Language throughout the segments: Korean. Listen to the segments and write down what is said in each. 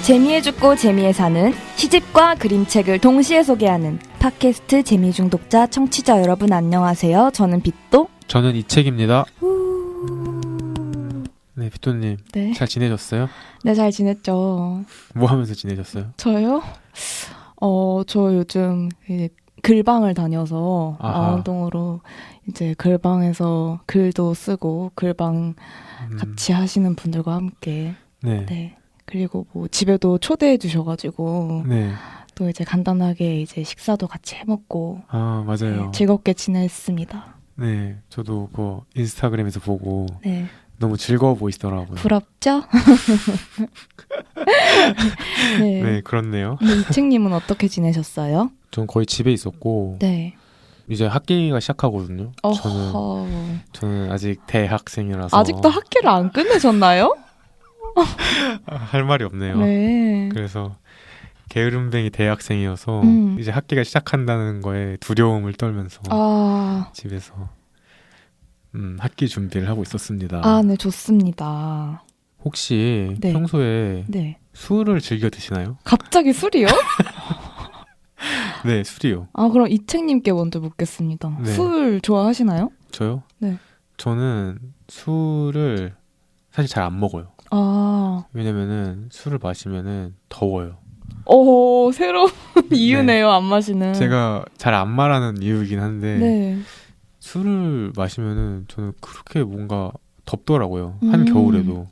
재미에 죽고 재미에 사는 시집과 그림책을 동시에 소개하는 팟캐스트 재미중독자 청취자 여러분 안녕하세요. 저는 빗도. 저는 이책입니다. 네, 빗도님. 네. 잘 지내셨어요? 네, 잘 지냈죠. 뭐 하면서 지내셨어요? 저요? 저 요즘 이제 글방을 다녀서 아원동으로 이제 글방에서 글도 쓰고 글방 같이 하시는 분들과 함께 네. 그리고 뭐 집에도 초대해 주셔가지고 네. 또 이제 간단하게 이제 식사도 같이 해먹고 맞아요. 네, 즐겁게 지냈습니다. 네, 저도 그 인스타그램에서 보고 네. 너무 즐거워 보이시더라고요. 부럽죠? 네. 네, 그렇네요. 이책님은 어떻게 지내셨어요? 전 거의 집에 있었고 네. 이제 학기가 시작하거든요. 저는 아직 대학생이라서 아직도 학기를 안 끝내셨나요? 할 말이 없네요. 네. 그래서 게으름뱅이 대학생이어서 이제 학기가 시작한다는 거에 두려움을 떨면서 집에서 학기 준비를 하고 있었습니다. 네, 좋습니다. 혹시 네. 평소에 네. 술을 즐겨 드시나요? 갑자기 술이요? 네, 술이요. 그럼 이책님께 먼저 묻겠습니다. 네. 술 좋아하시나요? 저요? 네. 저는 술을 사실 잘 안 먹어요. 왜냐면은 술을 마시면은 더워요. 새로운 이유네요. 안 마시는. 제가 잘 안 말하는 이유이긴 한데 네. 술을 마시면은 저는 그렇게 뭔가 덥더라고요. 한겨울에도.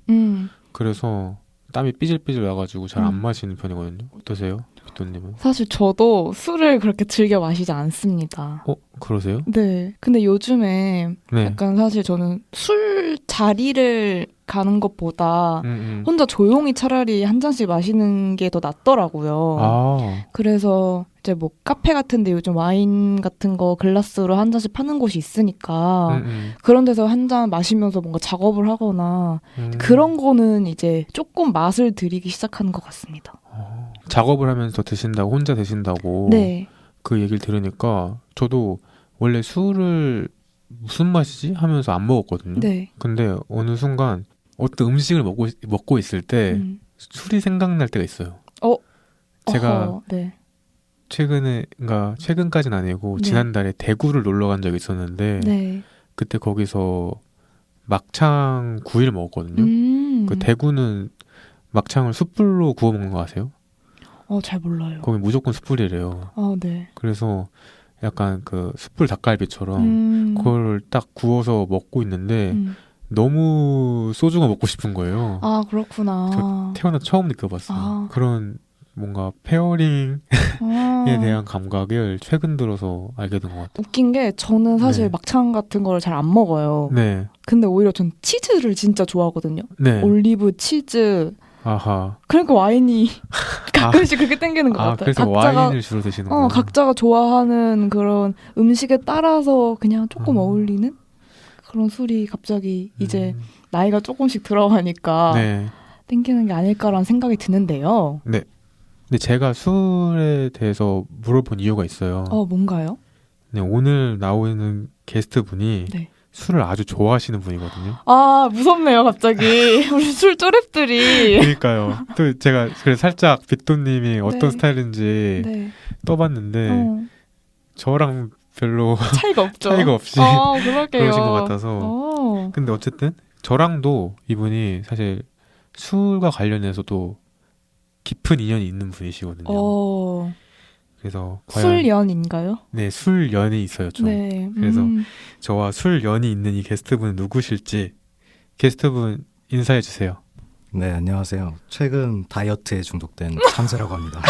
그래서 땀이 삐질삐질 나가지고 잘 안 마시는 편이거든요. 어떠세요? 빗도님은? 사실 저도 술을 그렇게 즐겨 마시지 않습니다. 그러세요? 네. 근데 요즘에 네. 약간 사실 저는 술 자리를 가는 것보다 혼자 조용히 차라리 한 잔씩 마시는 게 더 낫더라고요. 그래서 이제 뭐 카페 같은데 요즘 와인 같은 거 글라스로 한 잔씩 파는 곳이 있으니까 그런 데서 한 잔 마시면서 뭔가 작업을 하거나 그런 거는 이제 조금 맛을 들이기 시작하는 것 같습니다. 작업을 하면서 드신다고, 혼자 드신다고 네. 그 얘기를 들으니까 저도 원래 술을 무슨 맛이지? 하면서 안 먹었거든요. 네. 근데 어느 순간 어떤 음식을 먹고 있을 때 술이 생각날 때가 있어요. 제가 네. 최근까지는 아니고 네. 지난달에 대구를 놀러 간 적이 있었는데 네. 그때 거기서 막창 구이를 먹었거든요. 그 대구는 막창을 숯불로 구워 먹는 거 아세요? 잘 몰라요. 거기 무조건 숯불이래요. 네. 그래서 약간 그 숯불 닭갈비처럼 그걸 딱 구워서 먹고 있는데 너무 소주가 먹고 싶은 거예요. 그렇구나. 저 태어나 처음 느껴봤어요. 그런 뭔가 페어링에 대한 감각을 최근 들어서 알게 된 것 같아요. 웃긴 게 저는 사실 네. 막창 같은 거를 잘 안 먹어요. 네. 근데 오히려 전 치즈를 진짜 좋아하거든요. 네. 올리브, 치즈. 아하. 그러니까 와인이 가끔씩 그렇게 땡기는 것 같아요. 그래서 와인을 주로 드시는구나. 각자가 좋아하는 그런 음식에 따라서 그냥 조금 어울리는 그런 술이 갑자기 이제 나이가 조금씩 들어가니까 땡기는 게 아닐까라는 생각이 드는데요. 네. 근데 제가 술에 대해서 물어본 이유가 있어요. 뭔가요? 네, 오늘 나오는 게스트분이 네. 술을 아주 좋아하시는 분이거든요. 무섭네요, 갑자기. 우리 술 쪼렙들이. 그러니까요. 또 제가 그래서 살짝 빗도님이 어떤 네. 스타일인지 떠봤는데 저랑 별로 차이가 없죠. 차이가 없이 그러게요. 그러신 것 같아서. 근데 어쨌든 저랑도 이분이 사실 술과 관련해서도 깊은 인연이 있는 분이시거든요. 그래서 과연 술연인가요? 네, 술연이 있어요, 좀. 네. 그래서 저와 술연이 있는 이 게스트분은 누구실지 게스트분 인사해 주세요. 네, 안녕하세요. 최근 다이어트에 중독된 참새라고 합니다.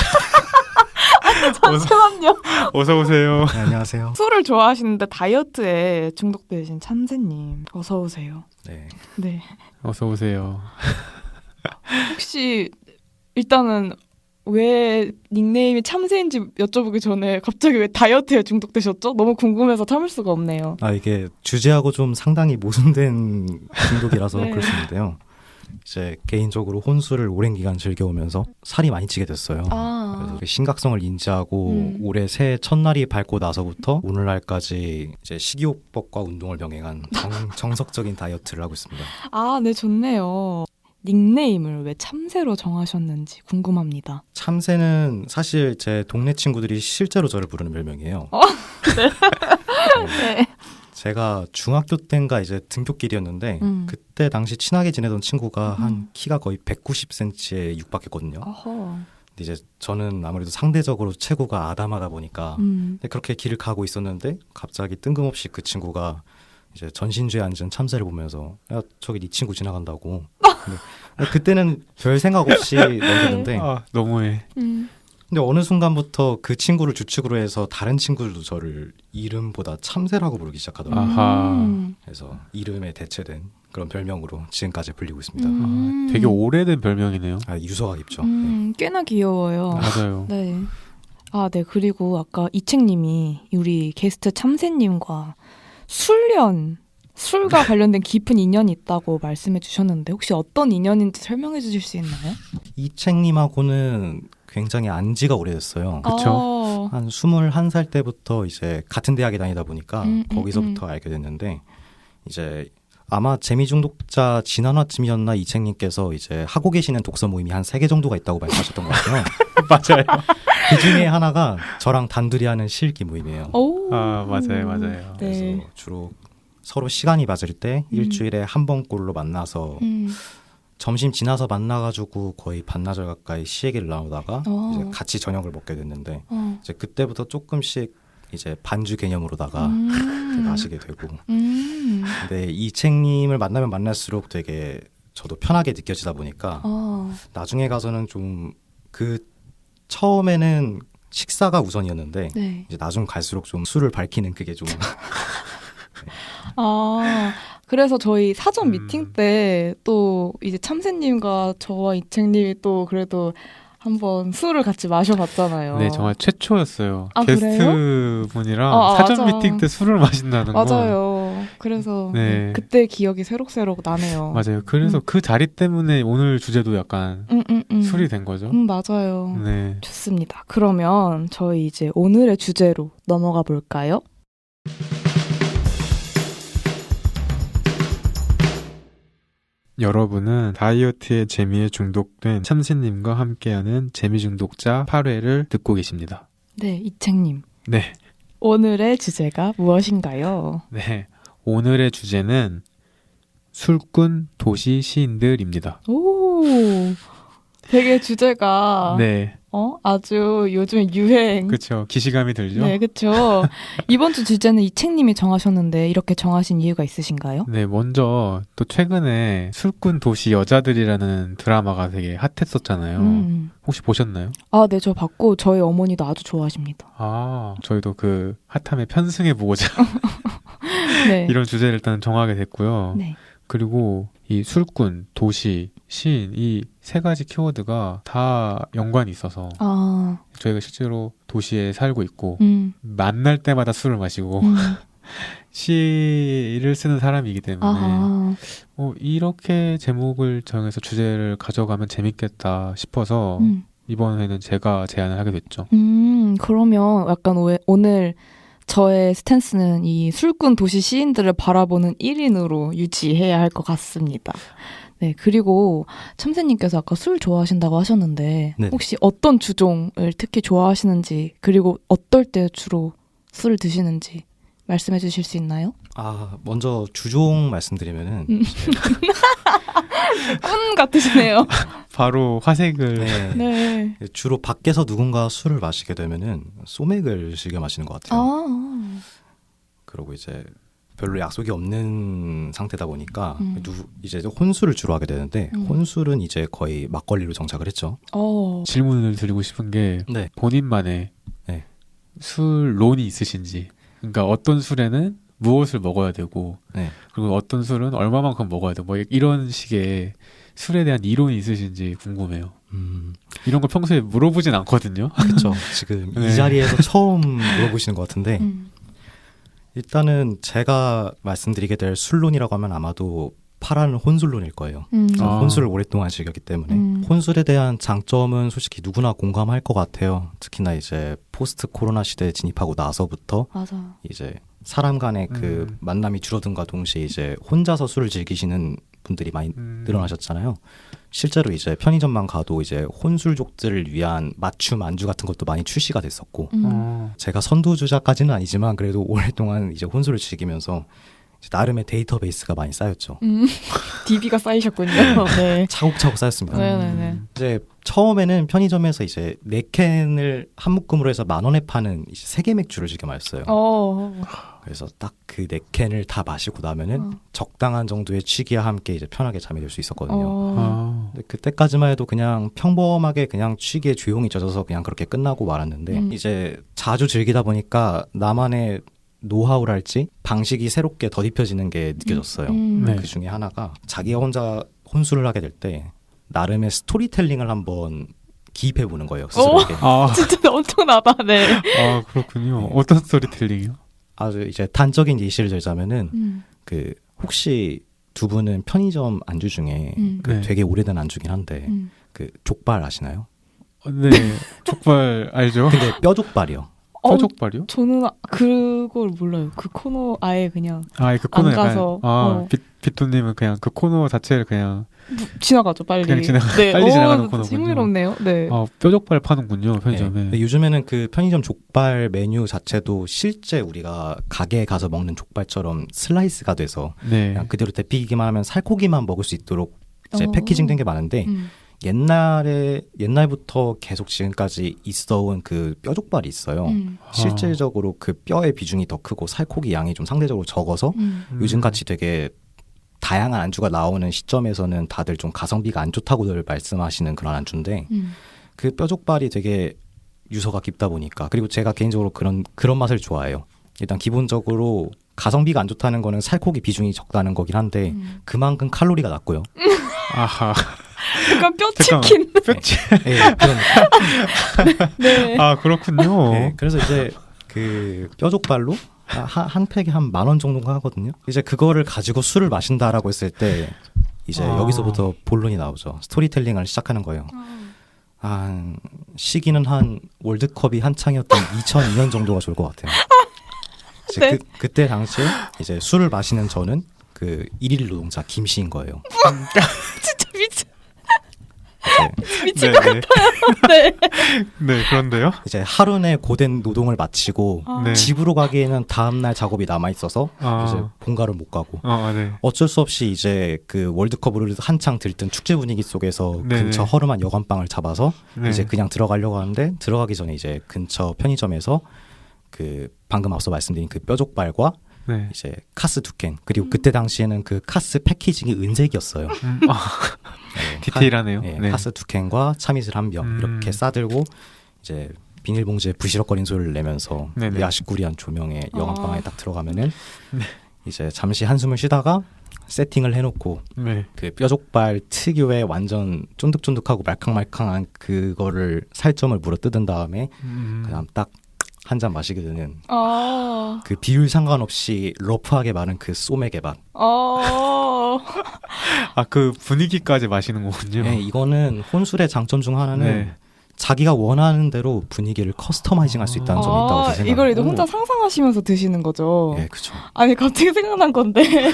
잠시만요. 어서 오세요. 네, 안녕하세요. 술을 좋아하시는데 다이어트에 중독되신 참새님. 어서 오세요. 네. 어서 오세요. 혹시 일단은 왜 닉네임이 참새인지 여쭤보기 전에 갑자기 왜 다이어트에 중독되셨죠? 너무 궁금해서 참을 수가 없네요. 이게 주제하고 좀 상당히 모순된 중독이라서 네. 그럴 수 있는데요. 이제 개인적으로 혼술을 오랜 기간 즐겨오면서 살이 많이 찌게 됐어요. 그래서 그 심각성을 인지하고 올해 새해 첫날이 밝고 나서부터 오늘날까지 이제 식이요법과 운동을 병행한 정석적인 다이어트를 하고 있습니다. 네, 좋네요. 닉네임을 왜 참새로 정하셨는지 궁금합니다. 참새는 사실 제 동네 친구들이 실제로 저를 부르는 별명이에요. 네. 제가 중학교 때인가 이제 등굣길이었는데 그때 당시 친하게 지내던 친구가 한 키가 거의 190cm에 육박했거든요. 근데 이제 저는 아무래도 상대적으로 체구가 아담하다 보니까 그렇게 길을 가고 있었는데 갑자기 뜬금없이 그 친구가 이제 전신주에 앉은 참새를 보면서 야 저기 네 친구 지나간다고. 그때는 별 생각 없이 넘겼는데 너무해. 근데 어느 순간부터 그 친구를 주축으로 해서 다른 친구들도 저를 이름보다 참새라고 부르기 시작하더라고요. 그래서 이름에 대체된 그런 별명으로 지금까지 불리고 있습니다. 되게 오래된 별명이네요. 유서가 깊죠. 네. 꽤나 귀여워요. 맞아요. 네. 네. 그리고 아까 이책님이 우리 게스트 참새님과 술과 관련된 깊은 인연이 있다고 말씀해 주셨는데 혹시 어떤 인연인지 설명해 주실 수 있나요? 이책님하고는 굉장히 안 지가 오래됐어요. 그렇죠. 한 21살 때부터 이제 같은 대학에 다니다 보니까 거기서부터 알게 됐는데 이제 아마 재미중독자 지난화쯤이었나 이책님께서 이제 하고 계시는 독서 모임이 한 3개 정도가 있다고 말씀하셨던 것 같아요. 맞아요. 그 중에 하나가 저랑 단둘이 하는 시읽기 모임이에요. 맞아요. 그래서 주로 서로 시간이 맞을 때 일주일에 한 번꼴로 만나서 점심 지나서 만나가지고 거의 반나절 가까이 시 얘기를 나누다가 이제 같이 저녁을 먹게 됐는데 이제 그때부터 조금씩 이제 반주 개념으로다가 마시게 되고 근데 이책님을 만나면 만날수록 되게 저도 편하게 느껴지다 보니까 나중에 가서는 좀 그 처음에는 식사가 우선이었는데 이제 나중 갈수록 좀 술을 밝히는 그게 좀 그래서 저희 사전 미팅 때 또 이제 참새님과 저와 이책님이 또 그래도 한번 술을 같이 마셔봤잖아요. 네, 정말 최초였어요. 그래요? 게스트분이랑 사전 미팅 때 술을 마신다는 거. 맞아요. 그래서 그때 기억이 새록새록 나네요. 맞아요. 그래서 그 자리 때문에 오늘 주제도 약간 술이 된 거죠. 맞아요. 네. 좋습니다. 그러면 저희 이제 오늘의 주제로 넘어가 볼까요? 여러분은 다이어트의 재미에 중독된 참새님과 함께하는 재미중독자 8회를 듣고 계십니다. 네, 이책님. 네. 오늘의 주제가 무엇인가요? 네. 오늘의 주제는 술꾼 도시 시인들입니다. 오, 되게 주제가 아주 요즘 유행. 그렇죠. 기시감이 들죠. 네, 그렇죠. 이번 주 주제는 이책님이 정하셨는데 이렇게 정하신 이유가 있으신가요? 네, 먼저 또 최근에 술꾼 도시 여자들이라는 드라마가 되게 핫했었잖아요. 혹시 보셨나요? 네, 저 봤고 저희 어머니도 아주 좋아하십니다. 저희도 그 핫함에 편승해보고자 네. 이런 주제를 일단 정하게 됐고요. 네. 그리고 이 술꾼, 도시, 시인 이 세 가지 키워드가 다 연관이 있어서 저희가 실제로 도시에 살고 있고 만날 때마다 술을 마시고 시를 쓰는 사람이기 때문에 이렇게 제목을 정해서 주제를 가져가면 재밌겠다 싶어서 이번에는 제가 제안을 하게 됐죠. 그러면 약간 오늘 저의 스탠스는 이 술꾼 도시 시인들을 바라보는 1인으로 유지해야 할 것 같습니다. 네, 그리고 참새님께서 아까 술 좋아하신다고 하셨는데 혹시 어떤 주종을 특히 좋아하시는지 그리고 어떨 때 주로 술을 드시는지 말씀해 주실 수 있나요? 먼저 주종 말씀드리면은 꾼 같으시네요. 바로 화색을 네. 주로 밖에서 누군가 술을 마시게 되면은 소맥을 즐겨 마시는 것 같아요. 그리고 이제 별로 약속이 없는 상태다 보니까 이제 혼술을 주로 하게 되는데 혼술은 이제 거의 막걸리로 정착을 했죠. 질문을 드리고 싶은 게 본인만의 술론이 있으신지, 그러니까 어떤 술에는 무엇을 먹어야 되고 그리고 어떤 술은 얼마만큼 먹어야 되고 뭐 이런 식의 술에 대한 이론이 있으신지 궁금해요. 이런 거 평소에 물어보진 않거든요. 그렇죠. 지금 이 자리에서 처음 물어보시는 것 같은데 일단은 제가 말씀드리게 될 술론이라고 하면 아마도 파라는 혼술론일 거예요. 혼술을 오랫동안 즐겼기 때문에 혼술에 대한 장점은 솔직히 누구나 공감할 것 같아요. 특히나 이제 포스트 코로나 시대에 진입하고 나서부터 이제 사람 간의 그 만남이 줄어든과 동시에 이제 혼자서 술을 즐기시는 분들이 많이 늘어나셨잖아요. 실제로 이제 편의점만 가도 이제 혼술족들을 위한 맞춤 안주 같은 것도 많이 출시가 됐었고, 제가 선두주자까지는 아니지만 그래도 오랫동안 이제 혼술을 즐기면서 나름의 데이터베이스가 많이 쌓였죠. DB가 쌓이셨군요. 네. 차곡차곡 쌓였습니다. 네네네. 이제 처음에는 편의점에서 이제 4캔을 한 묶음으로 해서 10,000원에 파는 이제 세계 맥주를 즐겨 마셨어요. 그래서 딱 그 4캔을 다 마시고 나면은 적당한 정도의 취기와 함께 이제 편하게 잠이 들 수 있었거든요. 근데 그때까지만 해도 그냥 평범하게 그냥 취기에 조용히 젖어서 그냥 그렇게 끝나고 말았는데 이제 자주 즐기다 보니까 나만의 노하우랄지 방식이 새롭게 덧입혀지는 게 느껴졌어요. 그 중에 하나가 자기가 혼자 혼술을 하게 될 때 나름의 스토리텔링을 한번 기입해보는 거예요. 스스로에게. 진짜 엄청나다. 네. 아 그렇군요. 네. 어떤 스토리텔링이요? 아주 이제 단적인 예시를 들자면은 그 혹시 두 분은 편의점 안주 중에 그 네. 되게 오래된 안주긴 한데 그 족발 아시나요? 네, 족발 알죠? 근데 뼈족발이요. 뼈족발이요? 저는 그걸 몰라요. 그 코너 아예 그냥 그 코너 안 가서. 비토님은 그냥 그 코너 자체를 그냥 지나가죠, 빨리. 그냥 네. 빨리 지나가는 코너군요. 흥미롭네요. 네. 뼈족발 파는군요, 편의점에. 네. 요즘에는 그 편의점 족발 메뉴 자체도 실제 우리가 가게에 가서 먹는 족발처럼 슬라이스가 돼서 그냥 그대로 데피기만 하면 살코기만 먹을 수 있도록 이제 패키징된 게 많은데 옛날부터 계속 지금까지 있어온 그 뼈족발이 있어요. 실질적으로 그 뼈의 비중이 더 크고 살코기 양이 좀 상대적으로 적어서 요즘같이 되게 다양한 안주가 나오는 시점에서는 다들 좀 가성비가 안 좋다고들 말씀하시는 그런 안주인데 그 뼈족발이 되게 유서가 깊다 보니까, 그리고 제가 개인적으로 그런 맛을 좋아해요. 일단 기본적으로 가성비가 안 좋다는 거는 살코기 비중이 적다는 거긴 한데 그만큼 칼로리가 낮고요. 아하. 약간 뼈치킨. 네, 네. 아 그렇군요. 네, 그래서 이제 그 뼈족발로 한 팩에 한 10,000원 정도가 하거든요. 이제 그거를 가지고 술을 마신다라고 했을 때 이제 여기서부터 본론이 나오죠. 스토리텔링을 시작하는 거예요. 시기는 한 월드컵이 한창이었던 2002년 정도가 좋을 것 같아요. 이제 네. 그때 당시에 이제 술을 마시는 저는 그 일일 노동자 김씨인 거예요. 진짜 네. 미칠 것 같아요. 네. 네, 그런데요. 이제 하루 내 고된 노동을 마치고 집으로 가기에는 다음날 작업이 남아 있어서 이제 본가를 못 가고 네. 어쩔 수 없이 이제 그 월드컵을 한창 들뜬 축제 분위기 속에서 근처 허름한 여관방을 잡아서 이제 그냥 들어가려고 하는데, 들어가기 전에 이제 근처 편의점에서 그 방금 앞서 말씀드린 그 뼈족발과 이제 카스 2캔, 그리고 그때 당시에는 그 카스 패키징이 은색이었어요. 디테일하네요. 카스 2캔과 참이슬 1병 이렇게 싸들고 이제 비닐봉지에 부시럭거리는 소리를 내면서 야식구리한 조명에 여관방에 딱 들어가면은 이제 잠시 한숨을 쉬다가 세팅을 해놓고 그 뼈족발 특유의 완전 쫀득쫀득하고 말캉말캉한 그거를 살점을 물어 뜯은 다음에 그다음 딱 한 잔 마시게 되는 그 비율 상관없이 러프하게 마른 그 소맥의 맛. 그 분위기까지 마시는 거군요. 네, 이거는 혼술의 장점 중 하나는 자기가 원하는 대로 분위기를 커스터마이징 할 수 있다는 점이 있다고 생각해요. 이걸 이제 혼자 상상하시면서 드시는 거죠? 네, 그렇죠. 아니 갑자기 생각난 건데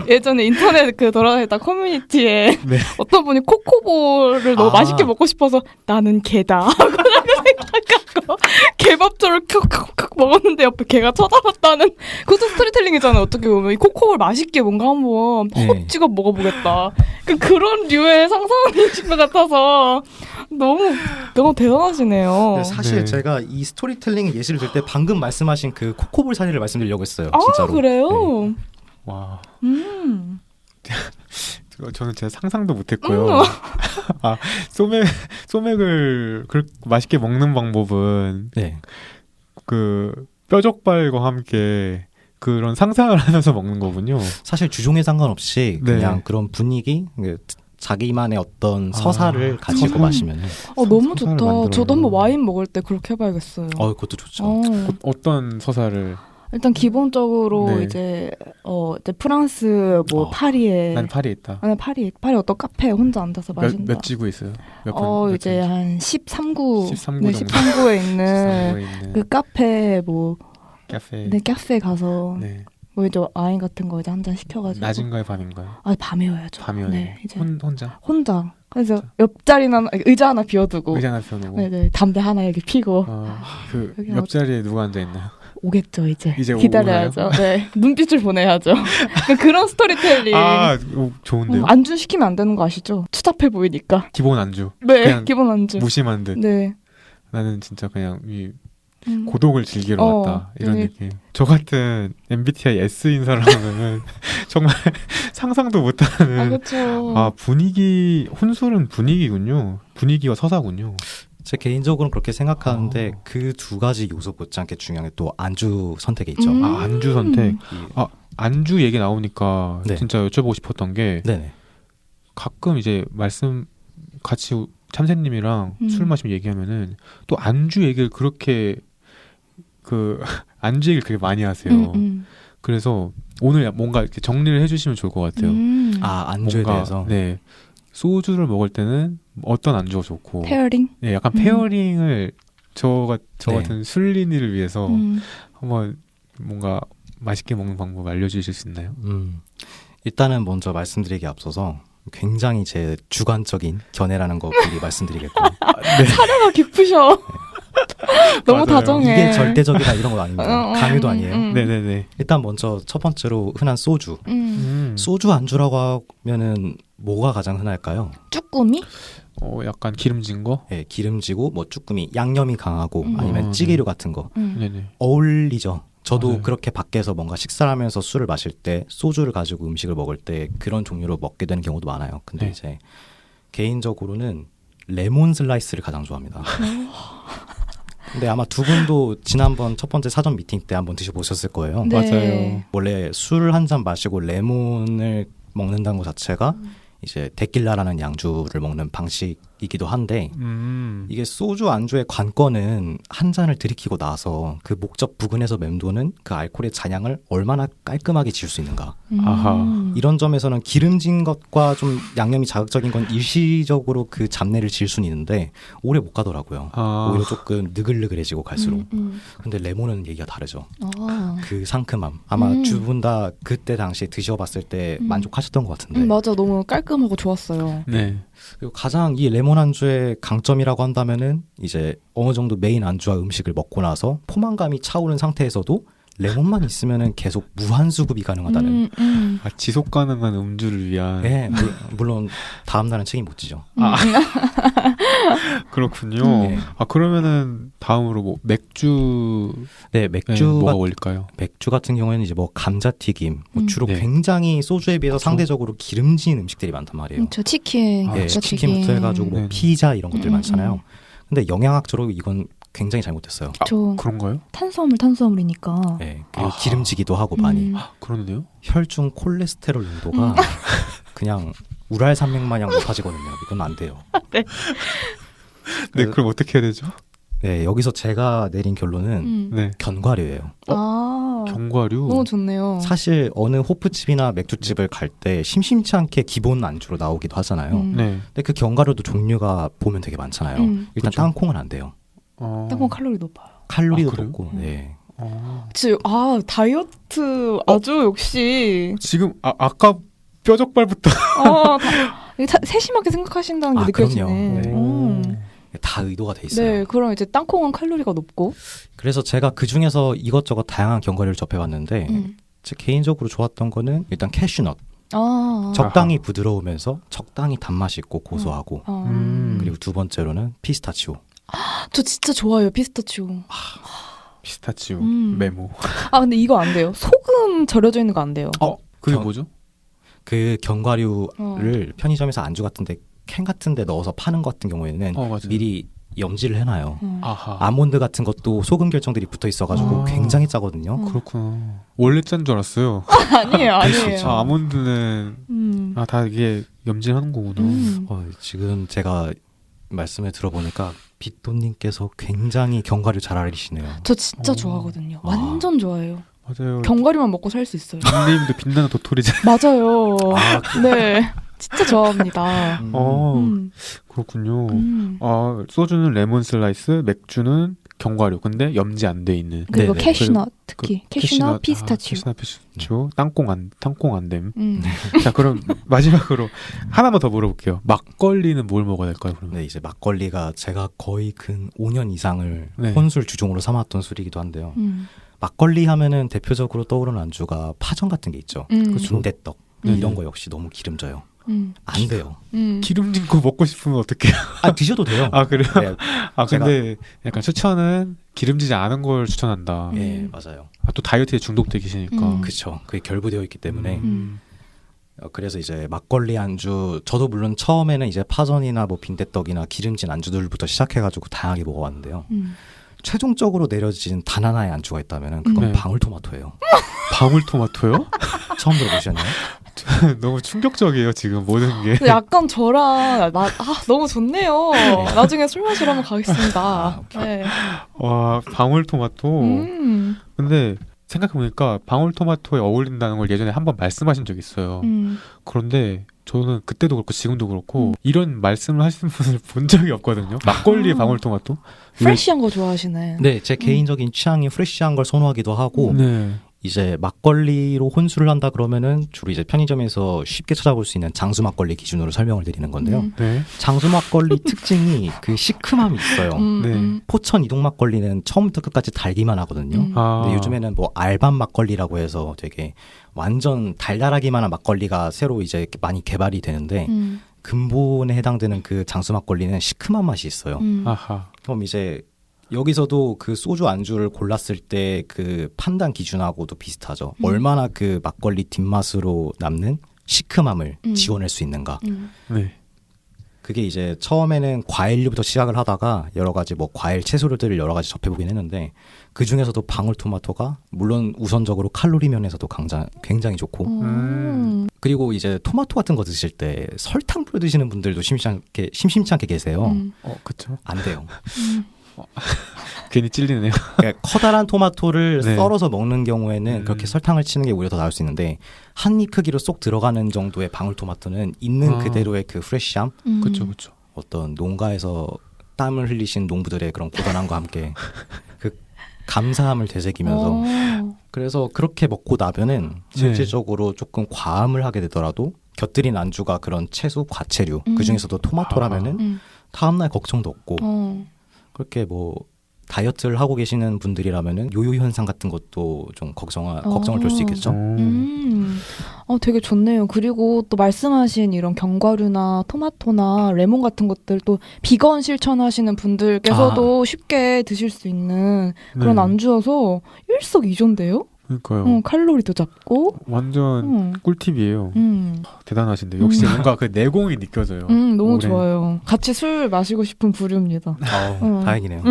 예전에 인터넷 그 돌아다니다 커뮤니티에 어떤 분이 코코볼을 너무 맛있게 먹고 싶어서 나는 개다 생각하고 개밥조를 콕콕콕 먹었는데 옆에 개가 쳐다봤다는, 그것도 스토리텔링이잖아요. 어떻게 보면 이 코코볼 맛있게 뭔가 한번 퍽 찍어 먹어보겠다. 그런 류의 상상이신 것 같아서 너무 대단하시네요. 사실 제가 이 스토리텔링 예시를 들 때 방금 말씀하신 그 코코볼 사례를 말씀드리려고 했어요. 진짜로. 그래요? 와. 저는 진짜 상상도 못했고요. 소맥을 맛있게 먹는 방법은 그 뼈족발과 함께 그런 상상을 하면서 먹는 거군요. 사실 주종에 상관없이 그냥 그런 분위기, 자기만의 어떤 서사를 가지고 마시면 너무 좋다. 저도 한번 와인 먹을 때 그렇게 해봐야겠어요. 그것도 좋죠. 어떤 서사를? 일단 기본적으로 이제 프랑스 파리에, 난 파리에 있다. 아니 파리 어떤 카페에 혼자 앉아서 마신다. 몇 지구 있어요? 이제 한 13구 13구에 있는 그 카페 카페 가서 뭐 이제 와인 같은 거 이제 한 잔 시켜가지고. 낮인가요, 밤인가요? 아, 밤이어야죠. 밤이어야 네, 이제 혼자. 그래서 옆자리나 의자 하나 비워두고. 네네. 담배 하나 이렇게 피고. 그 옆자리에 누가 앉아 있나요? 오겠죠, 이제 기다려야죠. 네, 눈빛을 보내야죠. 그런 스토리텔링. 좋은데요? 안주 시키면 안 되는 거 아시죠? 추잡해 보이니까. 기본 안주. 네, 기본 안주. 무심한 듯. 네. 나는 진짜 그냥 고독을 즐기러 왔다 이런 느낌. 저 같은 MBTI S인 사람은 정말 상상도 못하는. 그렇죠. 분위기, 혼술은 분위기군요. 분위기와 서사군요. 제 개인적으로는 그렇게 생각하는데 그 두 가지 요소 못지않게 중요한 게 또 안주 선택에 있죠. 안주 선택. 안주 얘기 나오니까 네. 진짜 여쭤보고 싶었던 게 네네. 가끔 이제 같이 참새님이랑 술 마시면 얘기하면은 또 안주 얘기를 그렇게 안주 얘기를 그렇게 많이 하세요. 그래서 오늘 뭔가 이렇게 정리를 해주시면 좋을 것 같아요. 안주에 대해서. 네. 소주를 먹을 때는 어떤 안주가 좋고. 페어링? 네, 약간 페어링을 저 같은 술린이를 위해서 한번 뭔가 맛있게 먹는 방법 알려주실 수 있나요? 일단은 먼저 말씀드리기 앞서서 굉장히 제 주관적인 견해라는 거 미리 말씀드리겠고. 네. 사려가 깊으셔. 너무 다정해. 이게 절대적이다 이런 거 아닙니다. 강요도 아니에요. 네네네. 일단 먼저 첫 번째로 흔한 소주. 소주 안주라고 하면은 뭐가 가장 흔할까요? 쭈꾸미? 약간 기름진 거? 네, 기름지고 뭐 쭈꾸미, 양념이 강하고 아니면 찌개류 같은 거. 네네. 어울리죠. 저도 맞아요. 그렇게 밖에서 뭔가 식사를 하면서 술을 마실 때 소주를 가지고 음식을 먹을 때 그런 종류로 먹게 되는 경우도 많아요. 근데 네. 이제 개인적으로는 레몬 슬라이스를 가장 좋아합니다. 근데 아마 두 분도 지난번 첫 번째 사전 미팅 때 한번 드셔보셨을 거예요. 네. 맞아요. 원래 술 한 잔 마시고 레몬을 먹는다는 것 자체가 이제 데킬라라는 양주를 먹는 방식이기도 한데 이게 소주 안주의 관건은 한 잔을 들이키고 나서 그 목적 부근에서 맴도는 그 알코올의 잔향을 얼마나 깔끔하게 지울 수 있는가. 아하. 이런 점에서는 기름진 것과 좀 양념이 자극적인 건 일시적으로 그 잡내를 지울 수는 있는데 오래 못 가더라고요. 오히려 조금 느글느글해지고 갈수록. 근데 레몬은 얘기가 다르죠. 그 상큼함. 아마 두 분 다 그때 당시에 드셔봤을 때 만족하셨던 것 같은데. 맞아. 너무 깔끔하고 좋았어요. 네. 그리고 가장 이 레몬 안주의 강점이라고 한다면은 이제 어느 정도 메인 안주와 음식을 먹고 나서 포만감이 차오른 상태에서도 레몬만 있으면은 계속 무한 수급이 가능하다는. 지속 가능한 음주를 위한. 네, 물론 다음 날은 책임 못 지죠. 그렇군요. 네. 그러면은 다음으로 뭐 맥주. 네, 뭐가 어울릴까요? 맥주 같은 경우에는 이제 뭐 감자튀김, 주로 굉장히 소주에 비해서 상대적으로 기름진 음식들이 많단 말이에요. 저 치킨, 네, 치킨부터 해가지고 뭐 피자 이런 것들 많잖아요. 근데 영양학적으로 이건 굉장히 잘못됐어요. 그런가요? 탄수화물이니까. 네, 그리고 기름지기도 하고 많이. 그런데요? 혈중 콜레스테롤 농도가 그냥 우랄 산맥 마냥 높아지거든요. 이건 안 돼요. 네, 그럼 어떻게 해야 되죠? 네, 여기서 제가 내린 결론은 견과류예요. 견과류? 너무 좋네요. 사실 어느 호프집이나 맥주집을 갈 때 심심치 않게 기본 안주로 나오기도 하잖아요. 근데 그 견과류도 종류가 보면 되게 많잖아요. 일단 그쵸? 땅콩은 안 돼요. 땅콩 칼로리 높아요. 칼로리도 높고. 네. 다이어트 아주 역시. 지금 아까 뼈적발부터. 세심하게 생각하신다는 게 느껴지네. 다 의도가 돼 있어요. 네, 그럼 이제 땅콩은 칼로리가 높고. 그래서 제가 그 중에서 이것저것 다양한 견과류를 접해봤는데 제 개인적으로 좋았던 거는 일단 캐슈넛. 적당히 부드러우면서 적당히 단맛이 있고 고소하고. 그리고 두 번째로는 피스타치오. 저 진짜 좋아해요, 피스타치오. 피스타치오 메모. 근데 이거 안 돼요. 소금 절여져 있는 거 안 돼요. 그게 뭐죠? 그 견과류를 편의점에서 안주 같은데 캔 같은데 넣어서 파는 것 같은 경우에는 미리 염지를 해놔요. 아몬드 같은 것도 소금 결정들이 붙어 있어가지고 굉장히 짜거든요. 그렇구나. 원래 짠 줄 알았어요. 아니에요. 아몬드는 다 이게 염지하는 거구나. 지금 제가 말씀을 들어보니까 빗돈님께서 굉장히 견과류 잘 알리시네요. 저 진짜 좋아하거든요. 완전 좋아해요. 맞아요. 견과류만 먹고 살 수 있어요. 닉네임도 빛나는 도토리잖아요. 맞아요. 네, 진짜 좋아합니다. 그렇군요. 소주는 레몬 슬라이스, 맥주는 견과류. 근데 염지 안 돼 있는. 그리고 캐슈넛 특히 캐슈넛, 피스타치오. 캐슈넛, 피스타치오, 땅콩 안 됨. 자, 그럼 마지막으로 하나만 더 물어볼게요. 막걸리는 뭘 먹어야 될까요? 그러면? 네, 이제 막걸리가 제가 거의 근 5년 이상을 혼술 주종으로 삼았던 술이기도 한데요. 막걸리 하면은 대표적으로 떠오르는 안주가 파전 같은 게 있죠. 빈대떡 이런 거 역시 너무 기름져요. 안 돼요. 기름진 거 먹고 싶으면 어떡해요? 드셔도 돼요. 그래요? 네, 근데 약간 추천은 기름지지 않은 걸 추천한다. 네, 맞아요. 또 다이어트에 중독돼 계시니까. 그렇죠. 그게 결부되어 있기 때문에. 그래서 이제 막걸리 안주, 저도 물론 처음에는 이제 파전이나 뭐 빈대떡이나 기름진 안주들부터 시작해가지고 다양하게 먹어봤는데요. 최종적으로 내려진 단 하나의 안주가 있다면 그건 방울토마토예요. 방울토마토요? 처음 들어보셨나요? 너무 충격적이에요, 지금 모든 게. 약간 저랑 너무 좋네요. 나중에 술 마시러 한번 가겠습니다. 네. 와, 방울토마토. 근데 생각해보니까 방울토마토에 어울린다는 걸 예전에 한번 말씀하신 적이 있어요. 그런데 저는 그때도 그렇고 지금도 그렇고 이런 말씀을 하시는 분을 본 적이 없거든요. 막걸리에 방울토마토? 프레시한 거 좋아하시네. 네, 제 개인적인 취향이 프레시한 걸 선호하기도 하고 이제 막걸리로 혼술을 한다 그러면은 주로 이제 편의점에서 쉽게 찾아볼 수 있는 장수 막걸리 기준으로 설명을 드리는 건데요. 장수 막걸리 특징이 그 시큼함이 있어요. 포천 이동 막걸리는 처음부터 끝까지 달기만 하거든요. 근데 요즘에는 뭐 알밤 막걸리라고 해서 되게 완전 달달하기만 한 막걸리가 새로 이제 많이 개발이 되는데 근본에 해당되는 그 장수 막걸리는 시큼한 맛이 있어요. 그럼 이제 여기서도 그 소주 안주를 골랐을 때 그 판단 기준하고도 비슷하죠. 얼마나 그 막걸리 뒷맛으로 남는 시큼함을 지원할 수 있는가. 그게 이제 처음에는 과일류부터 시작을 하다가 여러 가지 뭐 과일 채소류들을 여러 가지 접해보긴 했는데 그 중에서도 방울토마토가 물론 우선적으로 칼로리 면에서도 굉장히 좋고 그리고 이제 토마토 같은 거 드실 때 설탕 뿌려 드시는 분들도 심심치 않게 계세요. 그쵸. 안 돼요. 괜히 찔리네요. 그러니까 커다란 토마토를 썰어서 먹는 경우에는 그렇게 설탕을 치는 게 오히려 더 나을 수 있는데 한 입 크기로 쏙 들어가는 정도의 방울토마토는 있는 그대로의 그 프레시함, 그렇죠. 어떤 농가에서 땀을 흘리신 농부들의 그런 고단함과 함께 그 감사함을 되새기면서 그래서 그렇게 먹고 나면은 실질적으로 조금 과음을 하게 되더라도 곁들인 안주가 그런 채소, 과채류 그 중에서도 토마토라면은 다음날 걱정도 없고 그렇게 뭐 다이어트를 하고 계시는 분들이라면은 요요 현상 같은 것도 좀 걱정을 될 수 있겠죠. 되게 좋네요. 그리고 또 말씀하신 이런 견과류나 토마토나 레몬 같은 것들 또 비건 실천하시는 분들께서도 쉽게 드실 수 있는 그런 안주여서 일석이조인데요. 그러니까요. 칼로리도 작고 완전 꿀팁이에요. 대단하신데 역시 뭔가 그 내공이 느껴져요. 너무 좋아요. 같이 술 마시고 싶은 부류입니다. 다행이네요.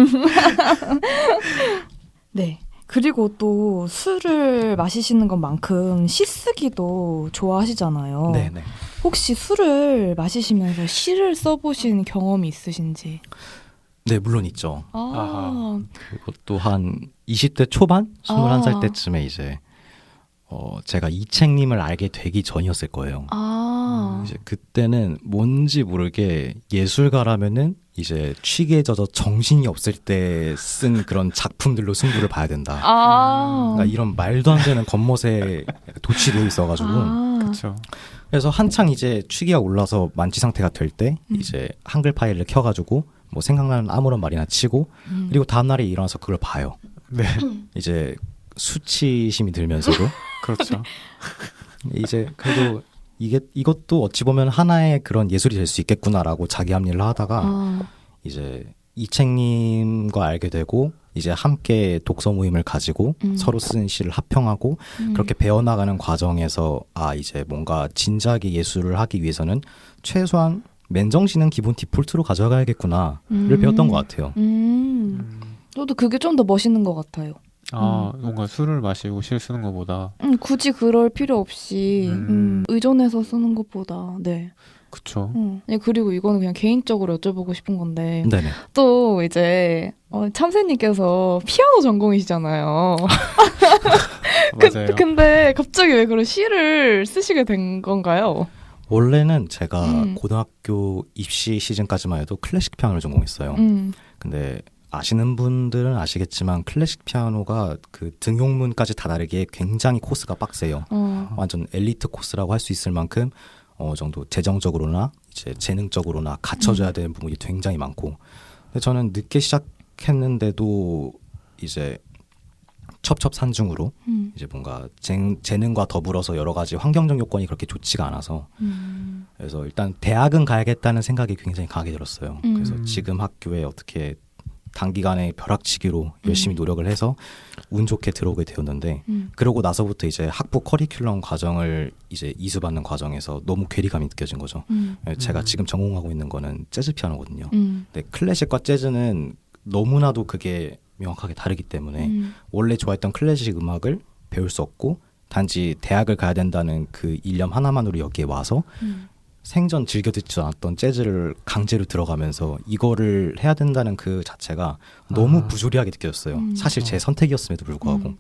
네. 그리고 또 술을 마시시는 것만큼 시쓰기도 좋아하시잖아요. 네네. 혹시 술을 마시시면서 시를 써보신 경험이 있으신지? 네, 물론 있죠. 그것도 한 20대 초반? 21살 때쯤에 이제 제가 이책님을 알게 되기 전이었을 거예요. 이제 그때는 뭔지 모르게 예술가라면은 이제 취기에 젖어 정신이 없을 때 쓴 그런 작품들로 승부를 봐야 된다. 그러니까 이런 말도 안 되는 겉멋에 도취되어 있어가지고. 그렇죠. 그래서 한창 이제 취기가 올라서 만취 상태가 될 때 이제 한글 파일을 켜가지고 뭐 생각나는 아무런 말이나 치고 그리고 다음날에 일어나서 그걸 봐요. 이제 수치심이 들면서도 그렇죠. 이제 그래도 이것도 어찌 보면 하나의 그런 예술이 될 수 있겠구나라고 자기 합리를 하다가 이제 이책님과 알게 되고 이제 함께 독서 모임을 가지고 서로 쓴 시를 합평하고 그렇게 배워나가는 과정에서 이제 뭔가 진지하게 예술을 하기 위해서는 최소한 맨정신은 기본 디폴트로 가져가야겠구나를 배웠던 것 같아요. 저도 그게 좀 더 멋있는 것 같아요. 뭔가 술을 마시고 시를 쓰는 것보다 굳이 그럴 필요 없이 의존해서 쓰는 것보다 그쵸. 그리고 이거는 그냥 개인적으로 여쭤보고 싶은 건데 네네. 또 이제 참새님께서 피아노 전공이시잖아요. 맞아요. 근데 갑자기 왜 그런 시를 쓰시게 된 건가요? 원래는 제가 고등학교 입시 시즌까지만 해도 클래식 피아노를 전공했어요. 근데 아시는 분들은 아시겠지만 클래식 피아노가 그 등용문까지 다 다르게 굉장히 코스가 빡세요. 완전 엘리트 코스라고 할 수 있을 만큼 어느 정도 재정적으로나 이제 재능적으로나 갖춰져야 되는 부분이 굉장히 많고. 근데 저는 늦게 시작했는데도 이제 첩첩산중으로 이제 뭔가 재능과 더불어서 여러 가지 환경적 요건이 그렇게 좋지가 않아서 그래서 일단 대학은 가야겠다는 생각이 굉장히 강하게 들었어요. 그래서 지금 학교에 어떻게 단기간에 벼락치기로 열심히 노력을 해서 운 좋게 들어오게 되었는데 그러고 나서부터 이제 학부 커리큘럼 과정을 이제 이수받는 과정에서 너무 괴리감이 느껴진 거죠. 제가 지금 전공하고 있는 거는 재즈 피아노거든요. 근데 클래식과 재즈는 너무나도 그게 명확하게 다르기 때문에 원래 좋아했던 클래식 음악을 배울 수 없고 단지 대학을 가야 된다는 그 일념 하나만으로 여기에 와서 생전 즐겨 듣지 않았던 재즈를 강제로 들어가면서 이거를 해야 된다는 그 자체가 너무 부조리하게 느껴졌어요. 사실 제 선택이었음에도 불구하고.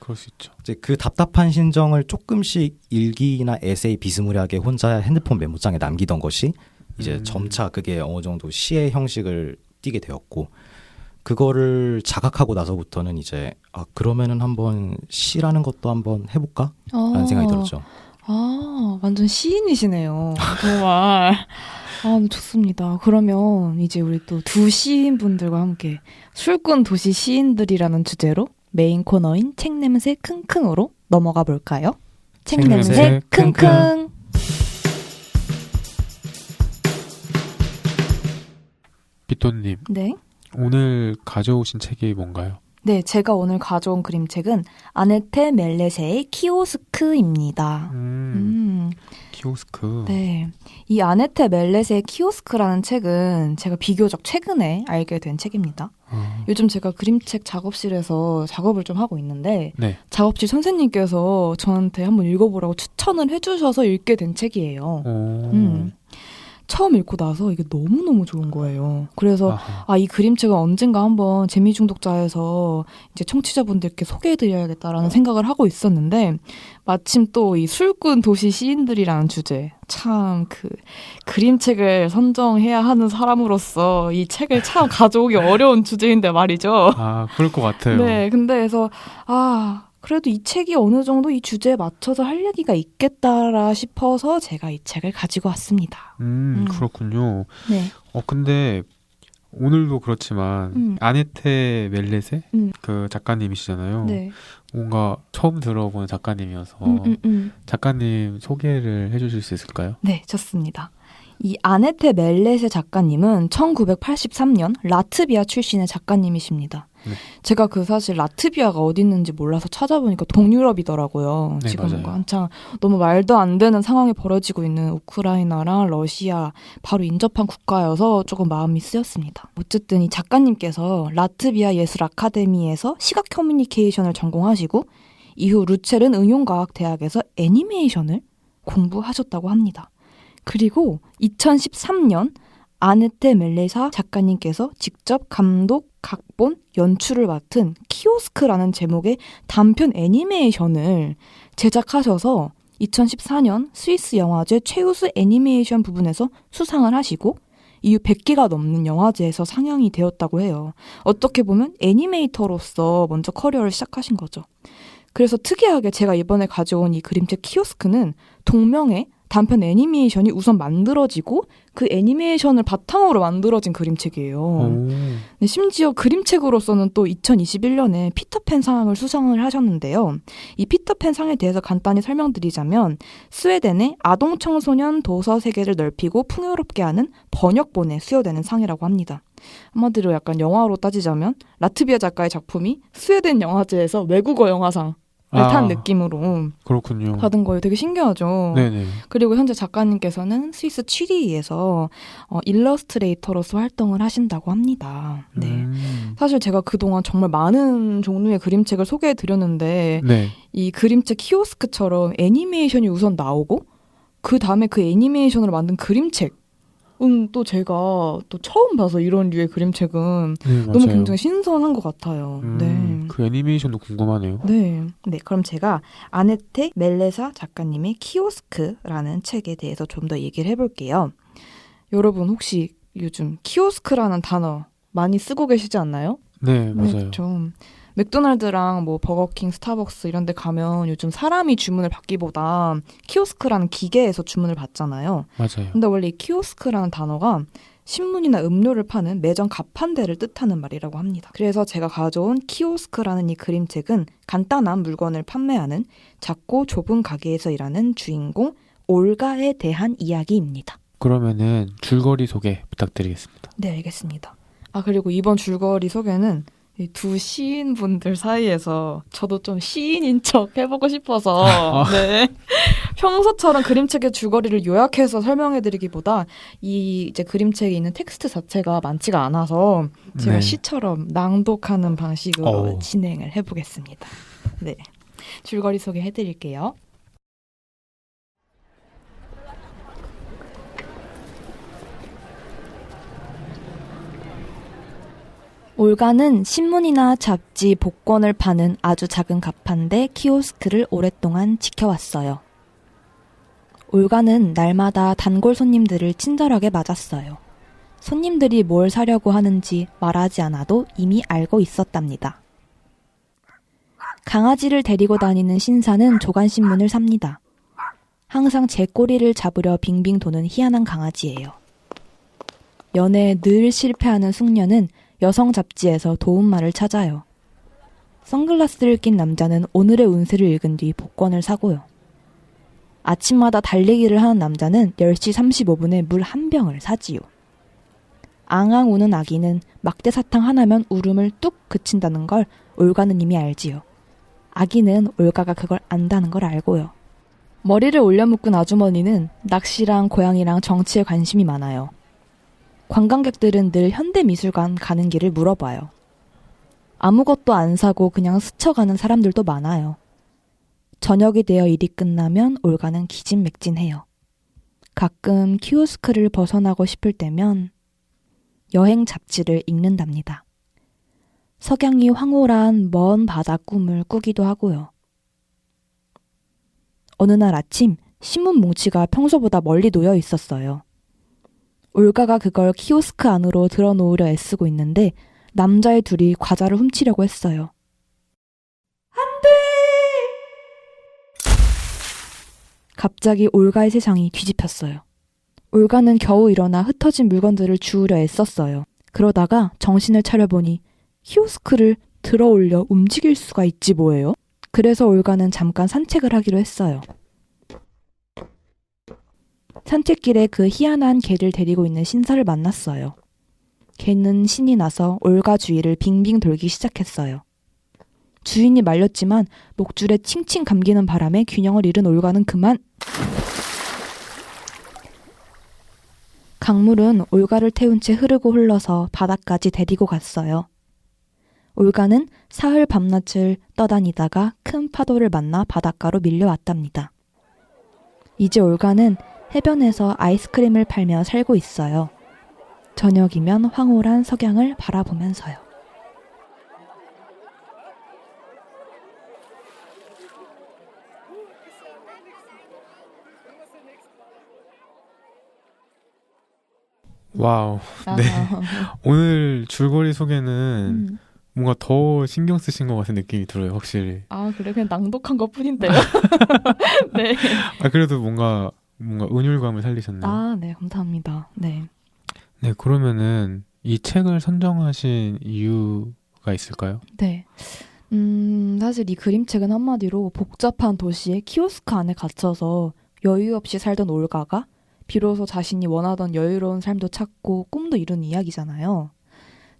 그럴 수 있죠. 이제 그 답답한 심정을 조금씩 일기나 에세이 비스무리하게 혼자 핸드폰 메모장에 남기던 것이 이제 점차 그게 어느 정도 시의 형식을 띠게 되었고 그거를 자각하고 나서부터는 이제 그러면은 한번 시라는 것도 한번 해볼까? 라는 생각이 들었죠. 완전 시인이시네요. 정말. 좋습니다. 그러면 이제 우리 또 두 시인분들과 함께 술꾼 도시 시인들이라는 주제로 메인 코너인 책냄새 킁킁으로 넘어가 볼까요? 책냄새 킁킁. 빗돈님. 네. 오늘 가져오신 책이 뭔가요? 네, 제가 오늘 가져온 그림책은 아네테 멜레세의 키오스크입니다. 키오스크. 네, 이 아네테 멜레세의 키오스크라는 책은 제가 비교적 최근에 알게 된 책입니다. 요즘 제가 그림책 작업실에서 작업을 좀 하고 있는데 네. 작업실 선생님께서 저한테 한번 읽어보라고 추천을 해주셔서 읽게 된 책이에요. 처음 읽고 나서 이게 너무너무 좋은 거예요. 그래서 이 그림책은 언젠가 한번 재미중독자에서 이제 청취자분들께 소개해드려야겠다라는 생각을 하고 있었는데 마침 또 이 술꾼 도시 시인들이라는 주제, 참 그 그림책을 선정해야 하는 사람으로서 이 책을 참 가져오기 어려운 주제인데 말이죠. 그럴 것 같아요. 네, 근데 그래서 그래도 이 책이 어느 정도 이 주제에 맞춰서 할 얘기가 있겠다라 싶어서 제가 이 책을 가지고 왔습니다. 그렇군요. 네. 근데 오늘도 그렇지만 아네테 멜레세 그 작가님이시잖아요. 네. 뭔가 처음 들어보는 작가님이어서 작가님 소개를 해주실 수 있을까요? 네, 좋습니다. 이 아네테 멜레세 작가님은 1983년 라트비아 출신의 작가님이십니다. 네. 제가 사실 라트비아가 어디 있는지 몰라서 찾아보니까 동유럽이더라고요. 네, 지금 한창 너무 말도 안 되는 상황이 벌어지고 있는 우크라이나랑 러시아 바로 인접한 국가여서 조금 마음이 쓰였습니다. 어쨌든 이 작가님께서 라트비아 예술 아카데미에서 시각 커뮤니케이션을 전공하시고 이후 루첼은 응용과학 대학에서 애니메이션을 공부하셨다고 합니다. 그리고 2013년 아네테 멜레사 작가님께서 직접 감독, 각본, 연출을 맡은 키오스크라는 제목의 단편 애니메이션을 제작하셔서 2014년 스위스 영화제 최우수 애니메이션 부분에서 수상을 하시고 이후 100개가 넘는 영화제에서 상영이 되었다고 해요. 어떻게 보면 애니메이터로서 먼저 커리어를 시작하신 거죠. 그래서 특이하게 제가 이번에 가져온 이 그림책 키오스크는 동명의 단편 애니메이션이 우선 만들어지고 그 애니메이션을 바탕으로 만들어진 그림책이에요. 네, 심지어 그림책으로서는 또 2021년에 피터팬 상을 수상을 하셨는데요. 이 피터팬 상에 대해서 간단히 설명드리자면 스웨덴의 아동 청소년 도서 세계를 넓히고 풍요롭게 하는 번역본에 수여되는 상이라고 합니다. 한마디로 약간 영화로 따지자면 라트비아 작가의 작품이 스웨덴 영화제에서 외국어 영화상 탄 느낌으로 그렇군요. 받은 거예요. 되게 신기하죠. 네네. 그리고 현재 작가님께서는 스위스 취리히에서 일러스트레이터로서 활동을 하신다고 합니다. 네. 사실 제가 그동안 정말 많은 종류의 그림책을 소개해드렸는데 네. 이 그림책 키오스크처럼 애니메이션이 우선 나오고 그 다음에 그 애니메이션으로 만든 그림책 또 제가 또 처음 봐서 이런 류의 그림책은 너무 굉장히 신선한 것 같아요. 네. 그 애니메이션도 궁금하네요. 네. 그럼 제가 아네테 멜레사 작가님의 키오스크라는 책에 대해서 좀 더 얘기를 해볼게요. 여러분 혹시 요즘 키오스크라는 단어 많이 쓰고 계시지 않나요? 네, 맞아요. 좀 맥도날드랑 뭐 버거킹, 스타벅스 이런 데 가면 요즘 사람이 주문을 받기보다 키오스크라는 기계에서 주문을 받잖아요. 맞아요. 근데 원래 이 키오스크라는 단어가 신문이나 음료를 파는 매점 가판대를 뜻하는 말이라고 합니다. 그래서 제가 가져온 키오스크라는 이 그림책은 간단한 물건을 판매하는 작고 좁은 가게에서 일하는 주인공 올가에 대한 이야기입니다. 그러면은 줄거리 소개 부탁드리겠습니다. 네, 알겠습니다. 그리고 이번 줄거리 소개는 이 두 시인분들 사이에서 저도 좀 시인인 척 해보고 싶어서 네. 평소처럼 그림책의 줄거리를 요약해서 설명해드리기보다 이 이제 그림책에 있는 텍스트 자체가 많지가 않아서 제가 네. 시처럼 낭독하는 방식으로 진행을 해보겠습니다. 네, 줄거리 소개해드릴게요. 올가는 신문이나 잡지, 복권을 파는 아주 작은 가판대 키오스크를 오랫동안 지켜왔어요. 올가는 날마다 단골 손님들을 친절하게 맞았어요. 손님들이 뭘 사려고 하는지 말하지 않아도 이미 알고 있었답니다. 강아지를 데리고 다니는 신사는 조간신문을 삽니다. 항상 제 꼬리를 잡으려 빙빙 도는 희한한 강아지예요. 연애에 늘 실패하는 숙녀는 여성 잡지에서 도움말을 찾아요. 선글라스를 낀 남자는 오늘의 운세를 읽은 뒤 복권을 사고요. 아침마다 달리기를 하는 남자는 10시 35분에 물 한 병을 사지요. 앙앙 우는 아기는 막대사탕 하나면 울음을 뚝 그친다는 걸 올가는 이미 알지요. 아기는 올가가 그걸 안다는 걸 알고요. 머리를 올려 묶은 아주머니는 낚시랑 고양이랑 정치에 관심이 많아요. 관광객들은 늘 현대미술관 가는 길을 물어봐요. 아무것도 안 사고 그냥 스쳐가는 사람들도 많아요. 저녁이 되어 일이 끝나면 올가는 기진맥진해요. 가끔 키오스크를 벗어나고 싶을 때면 여행 잡지를 읽는답니다. 석양이 황홀한 먼 바다 꿈을 꾸기도 하고요. 어느 날 아침 신문 뭉치가 평소보다 멀리 놓여 있었어요. 올가가 그걸 키오스크 안으로 들어놓으려 애쓰고 있는데 남자의 둘이 과자를 훔치려고 했어요. 안 돼! 갑자기 올가의 세상이 뒤집혔어요. 올가는 겨우 일어나 흩어진 물건들을 주우려 애썼어요. 그러다가 정신을 차려보니 키오스크를 들어올려 움직일 수가 있지 뭐예요? 그래서 올가는 잠깐 산책을 하기로 했어요. 산책길에 그 희한한 개를 데리고 있는 신사를 만났어요. 개는 신이 나서 올가 주위를 빙빙 돌기 시작했어요. 주인이 말렸지만 목줄에 칭칭 감기는 바람에 균형을 잃은 올가는 그만 강물은 올가를 태운 채 흐르고 흘러서 바다까지 데리고 갔어요. 올가는 사흘 밤낮을 떠다니다가 큰 파도를 만나 바닷가로 밀려왔답니다. 이제 올가는 해변에서 아이스크림을 팔며 살고 있어요. 저녁이면 황홀한 석양을 바라보면서요. 와우. 네. 오늘 줄거리 소개는 뭔가 더 신경 쓰신 것 같은 느낌이 들어요, 확실히. 그래? 그냥 낭독한 것 뿐인데요. 네. 그래도 뭔가 은율감을 살리셨네요. 네, 감사합니다. 네. 네, 그러면은 이 책을 선정하신 이유가 있을까요? 네. 사실 이 그림책은 한마디로 복잡한 도시의 키오스크 안에 갇혀서 여유 없이 살던 올가가 비로소 자신이 원하던 여유로운 삶도 찾고 꿈도 이룬 이야기잖아요.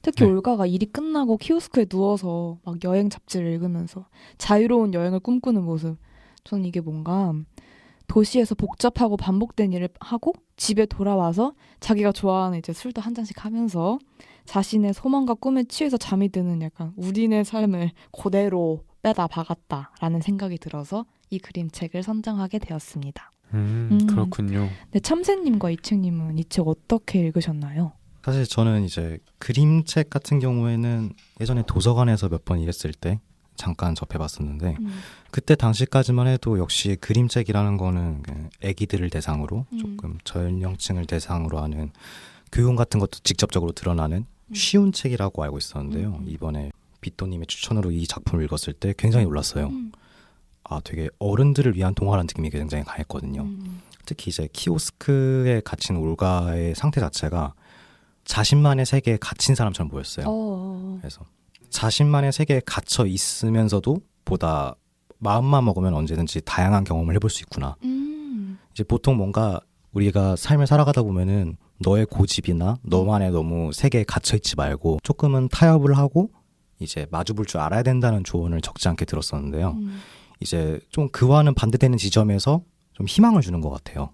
특히 네. 올가가 일이 끝나고 키오스크에 누워서 막 여행 잡지를 읽으면서 자유로운 여행을 꿈꾸는 모습. 저는 이게 뭔가 도시에서 복잡하고 반복된 일을 하고 집에 돌아와서 자기가 좋아하는 이제 술도 한 잔씩 하면서 자신의 소망과 꿈에 취해서 잠이 드는 약간 우리네 삶을 그대로 빼다 박았다라는 생각이 들어서 이 그림책을 선정하게 되었습니다. 그렇군요. 네, 참새님과 이책님은 이 책 어떻게 읽으셨나요? 사실 저는 이제 그림책 같은 경우에는 예전에 도서관에서 몇 번 일했을 때 잠깐 접해봤었는데 그때 당시까지만 해도 역시 그림책이라는 거는 애기들을 대상으로 조금 저연령층을 대상으로 하는 교훈 같은 것도 직접적으로 드러나는 쉬운 책이라고 알고 있었는데요. 이번에 빗도님의 추천으로 이 작품을 읽었을 때 굉장히 놀랐어요. 되게 어른들을 위한 동화라는 느낌이 굉장히 강했거든요. 특히 이제 키오스크에 갇힌 올가의 상태 자체가 자신만의 세계에 갇힌 사람처럼 보였어요. 그래서 자신만의 세계에 갇혀 있으면서도 보다 마음만 먹으면 언제든지 다양한 경험을 해볼 수 있구나. 이제 보통 뭔가 우리가 삶을 살아가다 보면은 너의 고집이나 너만의 너무 세계에 갇혀있지 말고 조금은 타협을 하고 이제 마주볼 줄 알아야 된다는 조언을 적지 않게 들었었는데요. 이제 좀 그와는 반대되는 지점에서 좀 희망을 주는 것 같아요.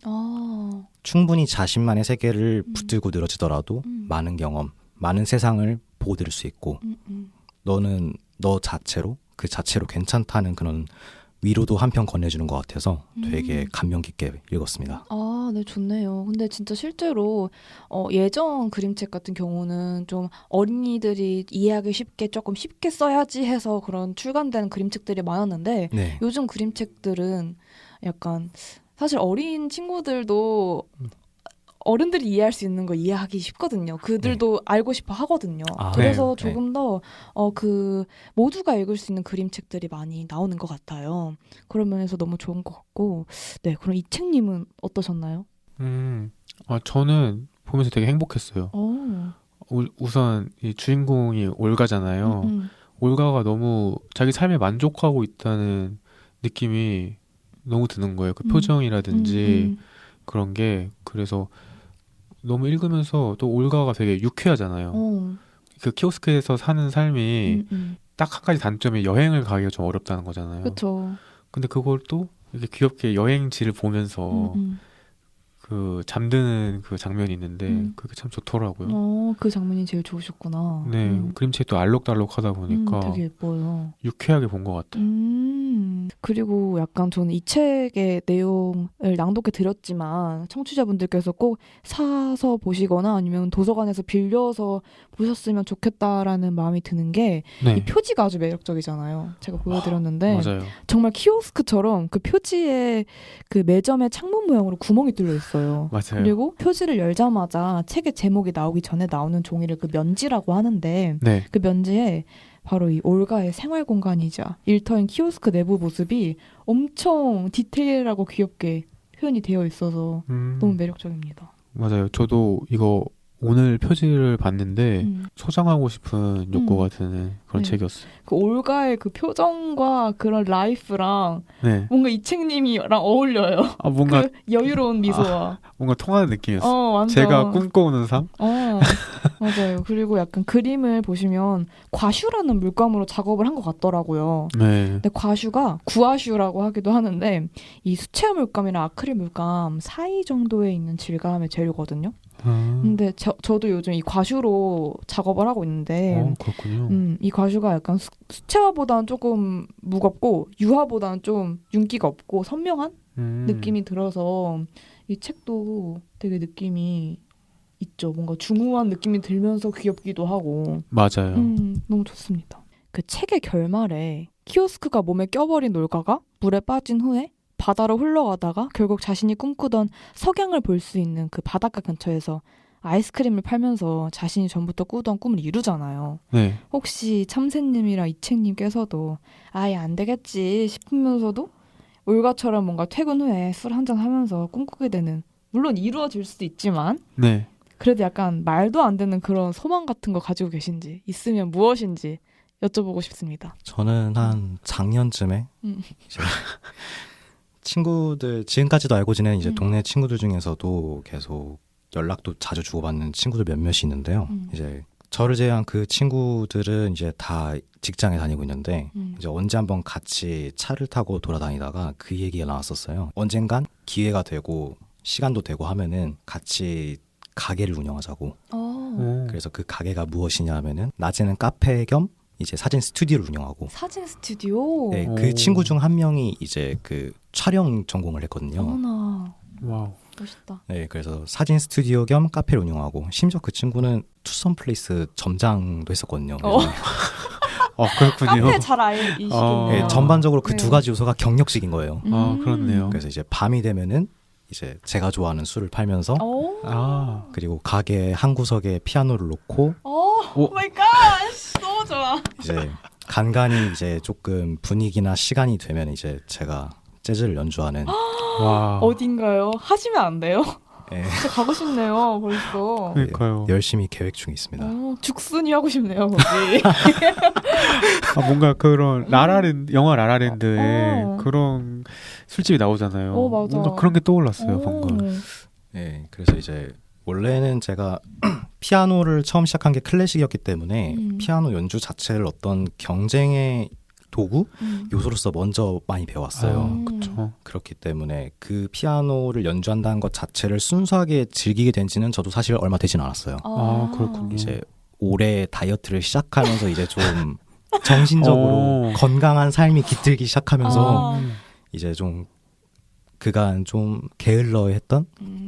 충분히 자신만의 세계를 붙들고 늘어지더라도 많은 경험, 많은 세상을 보고 들을 수 있고 너는 너 자체로 그 자체로 괜찮다는 그런 위로도 한편 건네주는 것 같아서 되게 감명 깊게 읽었습니다. 네, 좋네요. 근데 진짜 실제로 예전 그림책 같은 경우는 좀 어린이들이 이해하기 쉽게 조금 쉽게 써야지 해서 그런 출간되는 그림책들이 많았는데 네. 요즘 그림책들은 약간 사실 어린 친구들도 어른들이 이해할 수 있는 거 이해하기 쉽거든요. 그들도 알고 싶어 하거든요. 그래서 조금 더 그 모두가 읽을 수 있는 그림책들이 많이 나오는 것 같아요. 그런 면에서 너무 좋은 것 같고. 네, 그럼 이책님은 어떠셨나요? 저는 보면서 되게 행복했어요. 우선 이 주인공이 올가잖아요. 올가가 너무 자기 삶에 만족하고 있다는 느낌이 너무 드는 거예요. 그 표정이라든지 그런 게. 그래서 너무 읽으면서 또 올가가 되게 유쾌하잖아요. 그 키오스크에서 사는 삶이 딱 한 가지 단점이 여행을 가기가 좀 어렵다는 거잖아요. 그렇죠. 근데 그걸 또 이렇게 귀엽게 여행지를 보면서 그 잠드는 그 장면이 있는데 그게 참 좋더라고요. 그 장면이 제일 좋으셨구나. 네, 그림책도 알록달록하다 보니까 되게 예뻐요. 유쾌하게 본 것 같아요. 그리고 약간 저는 이 책의 내용을 낭독해 드렸지만 청취자분들께서 꼭 사서 보시거나 아니면 도서관에서 빌려서 보셨으면 좋겠다라는 마음이 드는 게 이 표지가 아주 매력적이잖아요. 제가 보여드렸는데 맞아요. 정말 키오스크처럼 그 표지에 그 매점의 창문 모양으로 구멍이 뚫려 있어요. 맞아요. 그리고 표지를 열자마자 책의 제목이 나오기 전에 나오는 종이를 그 면지라고 하는데 그 면지에 바로 이 올가의 생활 공간이자 일터인 키오스크 내부 모습이 엄청 디테일하고 귀엽게 표현이 되어 있어서 너무 매력적입니다. 맞아요. 저도 이거 오늘 표지를 봤는데 소장하고 싶은 욕구가 드는 그런 책이었어요. 그 올가의 그 표정과 그런 라이프랑 뭔가 이 책님이랑 어울려요. 뭔가 그 여유로운 미소와 뭔가 통하는 느낌이었어요. 완전. 제가 꿈꿔오는 삶? 맞아요. 그리고 약간 그림을 보시면 과슈라는 물감으로 작업을 한 것 같더라고요. 근데 과슈가 구아슈라고 하기도 하는데 이 수채화 물감이랑 아크릴 물감 사이 정도에 있는 질감의 재료거든요. 근데 저도 요즘 이 과슈로 작업을 하고 있는데 그렇군요. 이 과슈가 약간 수채화보다는 조금 무겁고 유화보다는 좀 윤기가 없고 선명한 느낌이 들어서 이 책도 되게 느낌이 있죠. 뭔가 중후한 느낌이 들면서 귀엽기도 하고. 맞아요. 너무 좋습니다. 그 책의 결말에 키오스크가 몸에 껴버린 올가가 물에 빠진 후에 바다로 흘러가다가 결국 자신이 꿈꾸던 석양을 볼 수 있는 그 바닷가 근처에서 아이스크림을 팔면서 자신이 전부터 꾸던 꿈을 이루잖아요. 혹시 참새님이랑 이책님께서도 아예 안 되겠지 싶으면서도 올가처럼 뭔가 퇴근 후에 술 한잔 하면서 꿈꾸게 되는, 물론 이루어질 수도 있지만 그래도 약간 말도 안 되는 그런 소망 같은 거 가지고 계신지, 있으면 무엇인지 여쭤보고 싶습니다. 저는 한 작년쯤에 이제 친구들, 지금까지도 알고 지낸 이제 동네 친구들 중에서도 계속 연락도 자주 주고받는 친구들 몇몇이 있는데요. 이제 저를 제외한 그 친구들은 이제 다 직장에 다니고 있는데 이제 언제 한번 같이 차를 타고 돌아다니다가 그 얘기가 나왔었어요. 언젠간 기회가 되고 시간도 되고 하면은 같이 가게를 운영하자고. 그래서 그 가게가 무엇이냐 하면은 낮에는 카페 겸 이제 사진 스튜디오를 운영하고. 사진 스튜디오? 네, 그 친구 중 한 명이 이제 그 촬영 전공을 했거든요. 어머나. 와우. 멋있다. 네, 그래서 사진 스튜디오 겸 카페를 운영하고, 심지어 그 친구는 투썸플레이스 점장도 했었거든요. 그렇군요. 카페 잘 알시겠네요. 네, 전반적으로 그 두 가지 요소가 경력직인 거예요. 그렇네요. 그래서 이제 밤이 되면은 이제 제가 좋아하는 술을 팔면서 그리고 가게 한 구석에 피아노를 놓고 오 마이 갓, 너무 좋아. 이제 간간히 이제 조금 분위기나 시간이 되면 이제 제가 재즈를 연주하는. 와. 어딘가요? 하시면 안 돼요? 네. 진짜 가고 싶네요, 벌써. 그러니까요. 열심히 계획 중에 있습니다. 죽순이 하고 싶네요, 거기. 뭔가 그런 영화 라라랜드에 그런 술집이 나오잖아요. 맞아. 뭔가 그런 게 떠올랐어요, 방금. 네, 그래서 이제 원래는 제가 피아노를 처음 시작한 게 클래식이었기 때문에 피아노 연주 자체를 어떤 경쟁의 도구 요소로서 먼저 많이 배웠어요. 그렇죠. 그렇기 때문에 그 피아노를 연주한다는 것 자체를 순수하게 즐기게 된지는 저도 사실 얼마 되진 않았어요. 그렇군요. 이제 올해 다이어트를 시작하면서 이제 좀 정신적으로 건강한 삶이 깃들기 시작하면서 이제 좀 그간 좀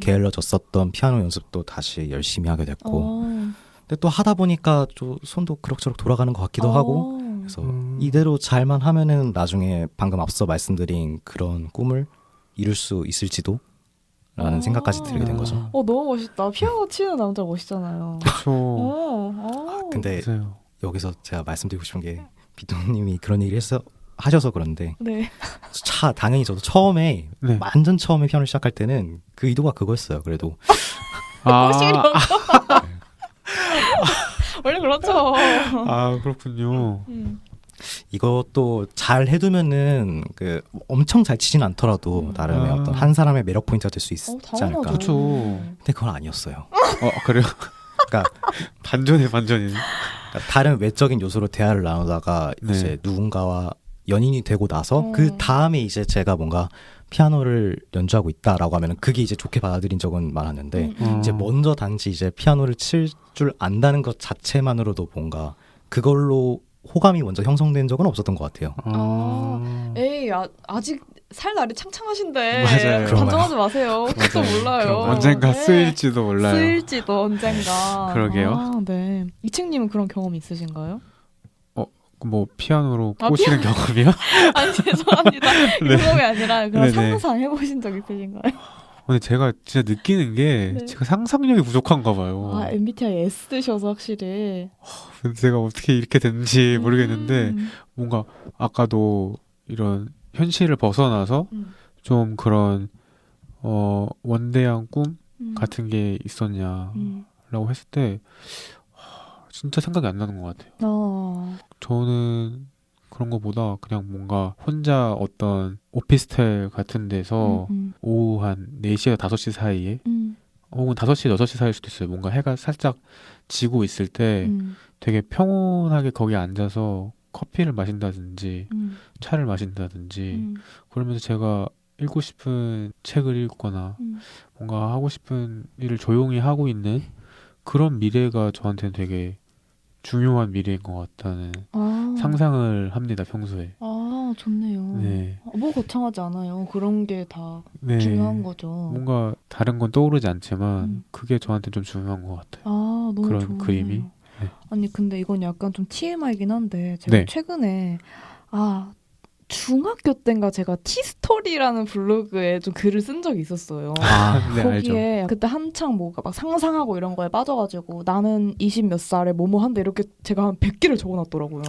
게을러졌었던 피아노 연습도 다시 열심히 하게 됐고 근데 또 하다 보니까 좀 손도 그럭저럭 돌아가는 것 같기도 하고 그래서 이대로 잘만 하면은 나중에 방금 앞서 말씀드린 그런 꿈을 이룰 수 있을지도 라는 생각까지 들게 된 거죠. 너무 멋있다. 피아노 치는 남자 멋있잖아요. 그렇죠. 근데 여기서 제가 말씀드리고 싶은 게 비토님이 그런 얘기를 하셔서 그런데 네. 당연히 저도 처음에 완전 처음에 피아노 시작할 때는 그 의도가 그거였어요. 그래도 꼬시려고. 원래 그렇죠. 그렇군요. 이것도 잘 해두면은 엄청 잘 치진 않더라도 나름의 어떤 한 사람의 매력 포인트가 될 수 있지 않을까. 그렇죠. 근데 그건 아니었어요. 그래요? 그러니까 반전이네. 그러니까 다른 외적인 요소로 대화를 나누다가 이제 누군가와 연인이 되고 나서 그 다음에 이제 제가 뭔가 피아노를 연주하고 있다라고 하면은 그게 이제 좋게 받아들인 적은 많았는데 이제 먼저 단지 이제 피아노를 칠 줄 안다는 것 자체만으로도 뭔가 그걸로 호감이 먼저 형성된 적은 없었던 것 같아요. 에이, 아직 살 날이 창창하신데 맞아요. 단정하지 마세요. 그것도 몰라요. 언젠가 쓰일지도 몰라요. 쓰일지도 언젠가. 그러게요. 네. 이층님은 그런 경험 있으신가요? 뭐 피아노로 꼬시는 경험이요? 아니 죄송합니다. 경험이 아니라 그런 상상 해보신 적 있으신가요? 근데 제가 진짜 느끼는 게 제가 상상력이 부족한가 봐요. MBTI S 드셔서 확실히. 근데 제가 어떻게 이렇게 됐는지 모르겠는데 뭔가 아까도 이런 현실을 벗어나서 좀 그런 원대한 꿈 같은 게 있었냐라고 했을 때 진짜 생각이 안 나는 것 같아요. 저는 그런 거보다 그냥 뭔가 혼자 어떤 오피스텔 같은 데서 오후 한 4시에서 5시 사이에 혹은 5시, 6시 사이일 수도 있어요. 뭔가 해가 살짝 지고 있을 때 되게 평온하게 거기 앉아서 커피를 마신다든지 차를 마신다든지 그러면서 제가 읽고 싶은 책을 읽거나 뭔가 하고 싶은 일을 조용히 하고 있는 그런 미래가 저한테는 되게 중요한 미래인 것 같다는 상상을 합니다, 평소에. 좋네요. 네. 뭐 거창하지 않아요. 그런 게 다 중요한 거죠. 뭔가 다른 건 떠오르지 않지만 그게 저한테 좀 중요한 것 같아요. 너무 그런 좋네요. 그림이. 네. 아니 근데 이건 약간 좀 TMI이긴 한데 제가 최근에 중학교 때인가 제가 티스토리라는 블로그에 좀 글을 쓴 적이 있었어요. 네, 거기에 알죠. 그때 한창 뭐가 막 상상하고 이런 거에 빠져가지고 나는 20 몇 살에 뭐뭐 한다 이렇게 제가 한 100개를 적어놨더라고요.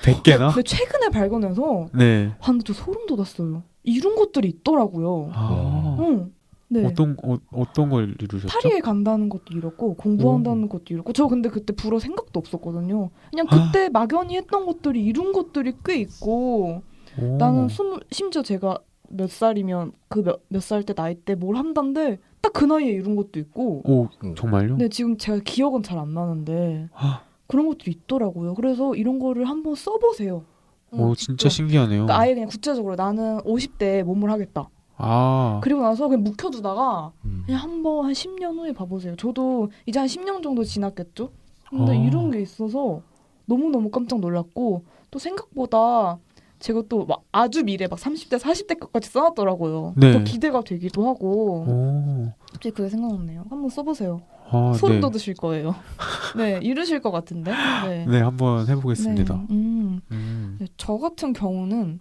100개나? 근데 최근에 발견해서 근데 저 소름 돋았어요. 이런 것들이 있더라고요. 네. 어떤 걸 이루셨죠? 파리에 간다는 것도 이렇고 공부한다는 것도 이렇고 저 근데 그때 불어 생각도 없었거든요. 그냥 그때 막연히 했던 것들이 이룬 것들이 꽤 있고 나는 심지어 제가 몇 살이면 그 몇 살 때 나이 때 뭘 한다는데 딱 그 나이에 이룬 것도 있고 정말요? 네, 지금 제가 기억은 잘 안 나는데 그런 것도 있더라고요. 그래서 이런 거를 한번 써보세요. 진짜 신기하네요. 그러니까 아예 그냥 구체적으로 나는 50대에 몸을 하겠다. 그리고 나서 그냥 묵혀두다가 그냥 한번 한 10년 후에 봐보세요. 저도 이제 한 10년 정도 지났겠죠? 근데 이런 게 있어서 너무너무 깜짝 놀랐고 또 생각보다 제가 또 막 아주 미래 막 30대 40대 것까지 써놨더라고요. 더 기대가 되기도 하고 갑자기 그게 생각났네요. 한번 써보세요. 소름 돋으실 거예요. 네, 이루실 것 같은데. 네, 한번 해보겠습니다. 네, 저 같은 경우는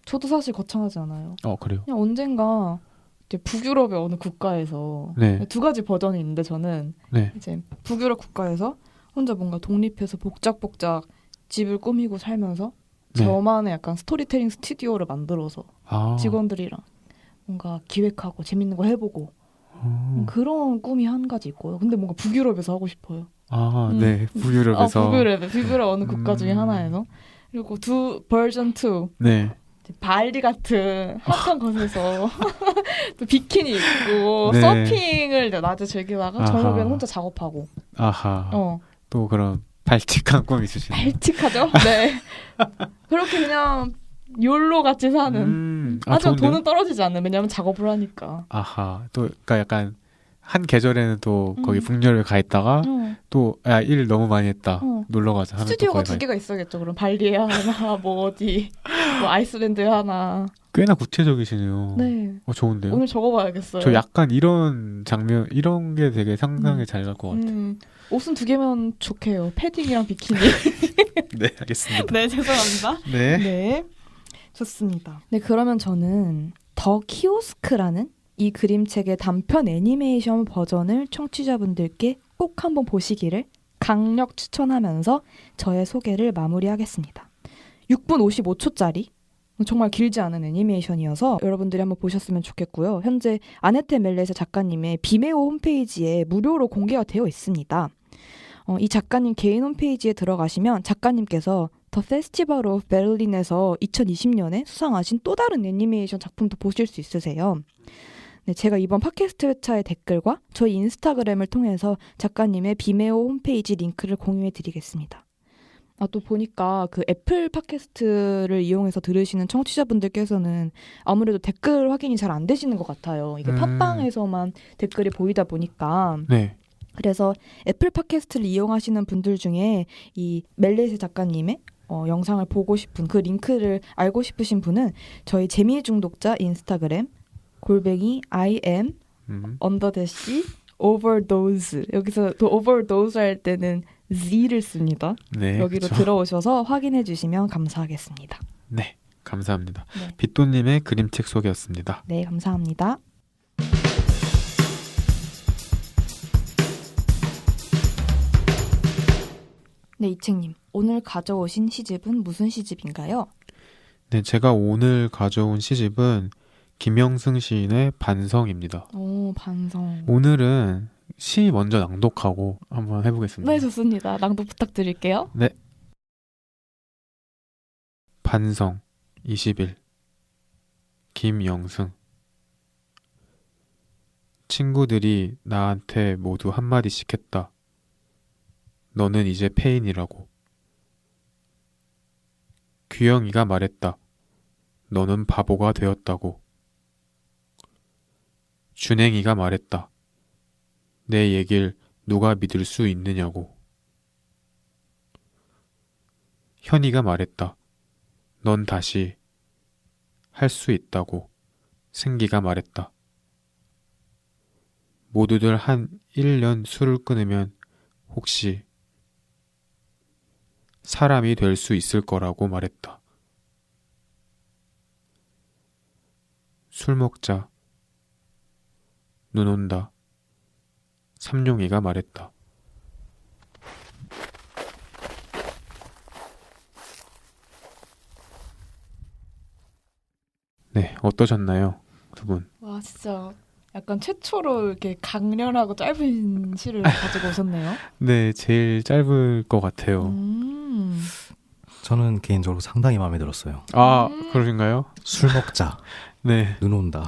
저도 사실 거창하지 않아요. 그래요? 그냥 언젠가 이제 북유럽의 어느 국가에서 두 가지 버전이 있는데 저는 이제 북유럽 국가에서 혼자 뭔가 독립해서 복작복작 집을 꾸미고 살면서 저만의 약간 스토리텔링 스튜디오를 만들어서 직원들이랑 뭔가 기획하고 재밌는 거 해보고 그런 꿈이 한 가지 있고요. 근데 뭔가 북유럽에서 하고 싶어요. 네. 북유럽에서. 북유럽 어느 국가 중에 하나에서. 그리고 버전 2. 네. 발리 같은 핫한 곳에서 또 비키니 입고 서핑을 낮에 즐기다가 저녁에는 혼자 작업하고. 또 그런 발칙한 꿈이 있으시네요. 발칙하죠? 네. 그렇게 그냥 욜로 같이 사는. 하지만 돈은 떨어지지 않는. 왜냐면 작업을 하니까. 또 그러니까 약간 한 계절에는 또 거기 북유럽에 가 있다가 또 일 너무 많이 했다. 놀러 가자 하면 스튜디오가 2개가 있어야겠죠. 그럼 발리에 하나, 뭐 어디, 뭐 아이슬란드에 하나. 꽤나 구체적이시네요. 네. 좋은데요. 오늘 적어봐야겠어요. 저 약간 이런 장면, 이런 게 되게 상상이 잘 갈 것 같아요. 옷은 2개면 좋게요. 패딩이랑 비키니. 네, 알겠습니다. 네, 죄송합니다. 네. 좋습니다. 네, 그러면 저는 더 키오스크라는 이 그림책의 단편 애니메이션 버전을 청취자분들께 꼭 한번 보시기를 강력 추천하면서 저의 소개를 마무리하겠습니다. 6분 55초짜리 정말 길지 않은 애니메이션이어서 여러분들이 한번 보셨으면 좋겠고요. 현재 아네테 멜레세 작가님의 비메오 홈페이지에 무료로 공개가 되어 있습니다. 이 작가님 개인 홈페이지에 들어가시면 작가님께서 더 페스티벌 오브 베를린에서 2020년에 수상하신 또 다른 애니메이션 작품도 보실 수 있으세요. 네, 제가 이번 팟캐스트 회차의 댓글과 저희 인스타그램을 통해서 작가님의 비메오 홈페이지 링크를 공유해 드리겠습니다. 또 보니까 그 애플 팟캐스트를 이용해서 들으시는 청취자분들께서는 아무래도 댓글 확인이 잘 안 되시는 것 같아요. 이게 팟빵에서만 댓글이 보이다 보니까. 네. 그래서 애플 팟캐스트를 이용하시는 분들 중에 이 멜레세 작가님의 영상을 보고 싶은 그 링크를 알고 싶으신 분은 저희 재미 중독자 인스타그램 @IM overdose 여기서 또 overdose 할 때는 Z를 씁니다. 네, 여기로 들어오셔서 확인해 주시면 감사하겠습니다. 네, 감사합니다. 빗도님의 그림책 소개였습니다. 네, 감사합니다. 네, 이책님. 오늘 가져오신 시집은 무슨 시집인가요? 네, 제가 오늘 가져온 시집은 김영승 시인의 반성입니다. 오, 반성. 오늘은 시 먼저 낭독하고 한번 해보겠습니다. 네, 좋습니다. 낭독 부탁드릴게요. 네. 반성 20일 김영승. 친구들이 나한테 모두 한마디씩 했다. 너는 이제 폐인이라고. 규영이가 말했다. 너는 바보가 되었다고. 준행이가 말했다. 내 얘길 누가 믿을 수 있느냐고. 현이가 말했다. 넌 다시 할 수 있다고. 승기가 말했다. 모두들 한 1년 술을 끊으면 혹시 사람이 될 수 있을 거라고 말했다. 술 먹자. 눈 온다. 삼룡이가 말했다. 네, 어떠셨나요, 두 분? 와, 진짜 약간 최초로 이렇게 강렬하고 짧은 시를 가지고 오셨네요. 네, 제일 짧을 것 같아요. 저는 개인적으로 상당히 마음에 들었어요. 아, 그러신가요? 술 먹자. 네. 눈 온다.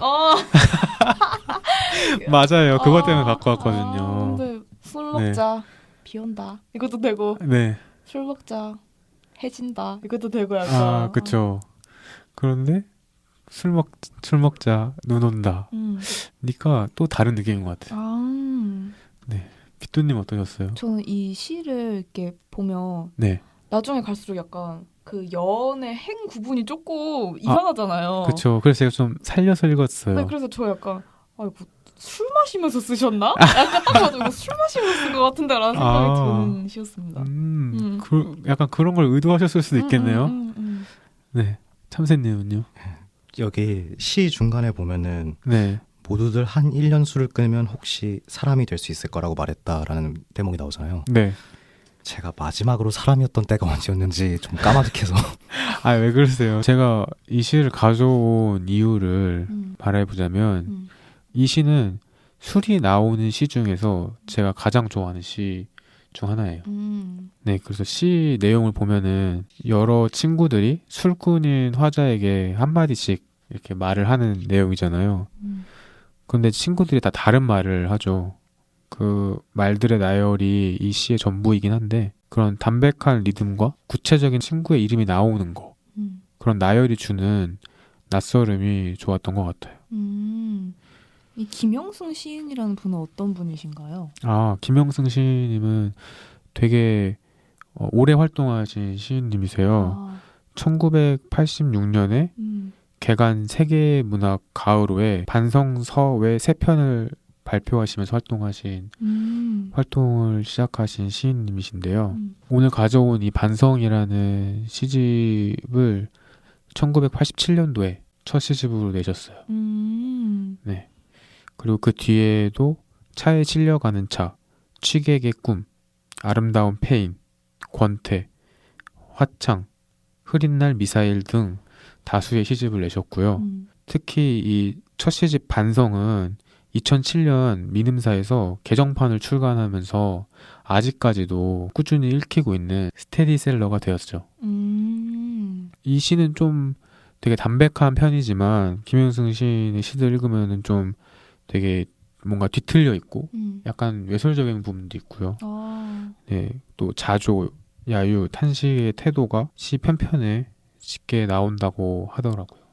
맞아요. 그것 때문에 갖고 왔거든요. 근데 술 먹자. 네. 비 온다. 이것도 되고. 네. 술 먹자. 해진다. 이것도 되고 약간. 그쵸. 그런데 술 먹자. 눈 온다. 그러니까 또 다른 느낌인 것 같아요. 네. 빗도님 어떠셨어요? 저는 이 시를 이렇게 보면 네. 나중에 갈수록 약간 그 연의 행 구분이 조금 이상하잖아요. 그렇죠. 그래서 제가 좀 살려서 읽었어요. 네, 그래서 저 약간 술 마시면서 쓰셨나? 약간 딱 봐도 이거 술 마시면서 쓴 것 같은데 라는 생각이 드는 시였습니다. 약간 그런 걸 의도하셨을 수도 있겠네요. 네. 참새님은요? 여기 시 중간에 보면은 네. 모두들 한 1년 술을 끊으면 혹시 사람이 될 수 있을 거라고 말했다라는 대목이 나오잖아요. 네. 제가 마지막으로 사람이었던 때가 언제였는지 좀 까마득해서. 아, 왜 그러세요? 제가 이 시를 가져온 이유를 말해보자면 이 시는 술이 나오는 시 중에서 제가 가장 좋아하는 시 중 하나예요. 네, 그래서 시 내용을 보면은 여러 친구들이 술꾼인 화자에게 한마디씩 이렇게 말을 하는 내용이잖아요. 근데 친구들이 다 다른 말을 하죠. 그 말들의 나열이 이 시의 전부이긴 한데 그런 담백한 리듬과 구체적인 친구의 이름이 나오는 거 그런 나열이 주는 낯설음이 좋았던 것 같아요. 이 김영승 시인이라는 분은 어떤 분이신가요? 아, 김영승 시인님은 되게 오래 활동하신 시인님이세요. 1986년에 개간 세계문학 가을호에 반성서외 3편을 발표하시면서 활동하신 활동을 시작하신 시인님이신데요. 오늘 가져온 이 반성이라는 시집을 1987년도에 첫 시집으로 내셨어요. 네. 그리고 그 뒤에도 차에 실려가는 차, 취객의 꿈, 아름다운 페인, 권태, 화창, 흐린 날 미사일 등 다수의 시집을 내셨고요. 특히 이 첫 시집 반성은 2007년 민음사에서 개정판을 출간하면서 아직까지도 꾸준히 읽히고 있는 스테디셀러가 되었죠. 이 시는 좀 되게 담백한 편이지만 김영승 시인의 시들 읽으면 좀 되게 뭔가 뒤틀려 있고 약간 외설적인 부분도 있고요. 네, 또 자조, 야유, 탄식의 태도가 시 편편에 쉽게 나온다고 하더라고요.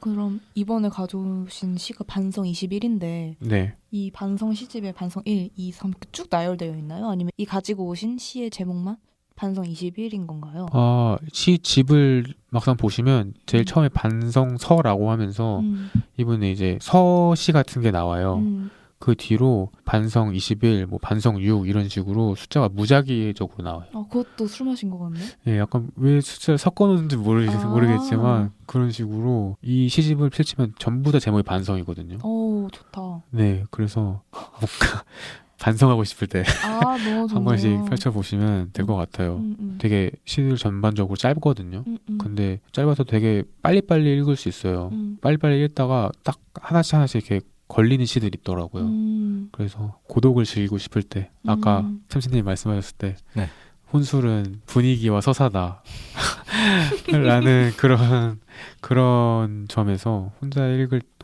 그럼 이번에 가져오신 시가 반성 21인데 네. 이 반성 시집에 반성 1, 2, 3 쭉 나열되어 있나요? 아니면 이 가지고 오신 시의 제목만 반성 21인 건가요? 아, 시집을 막상 보시면 제일 처음에 반성서라고 하면서 이분은 이제 서시 같은 게 나와요. 그 뒤로 반성 21, 뭐 반성 6 이런 식으로 숫자가 무작위적으로 나와요. 아, 그것도 술 마신 거 같네? 네, 약간 왜 숫자를 섞어놓는지 모르겠지만 그런 식으로 이 시집을 펼치면 전부 다 제목이 반성이거든요. 오, 좋다. 네, 그래서 뭔가 반성하고 싶을 때 한 번씩 펼쳐보시면 될 것 같아요. 되게 시들 전반적으로 짧거든요. 근데 짧아서 되게 빨리빨리 읽을 수 있어요. 빨리빨리 읽다가 딱 하나씩 이렇게 걸리는 시들이 있더라고요. 그래서 고독을 즐기고 싶을 때 아까 참신님이 말씀하셨을 때 네. 혼술은 분위기와 서사다 라는 그런 점에서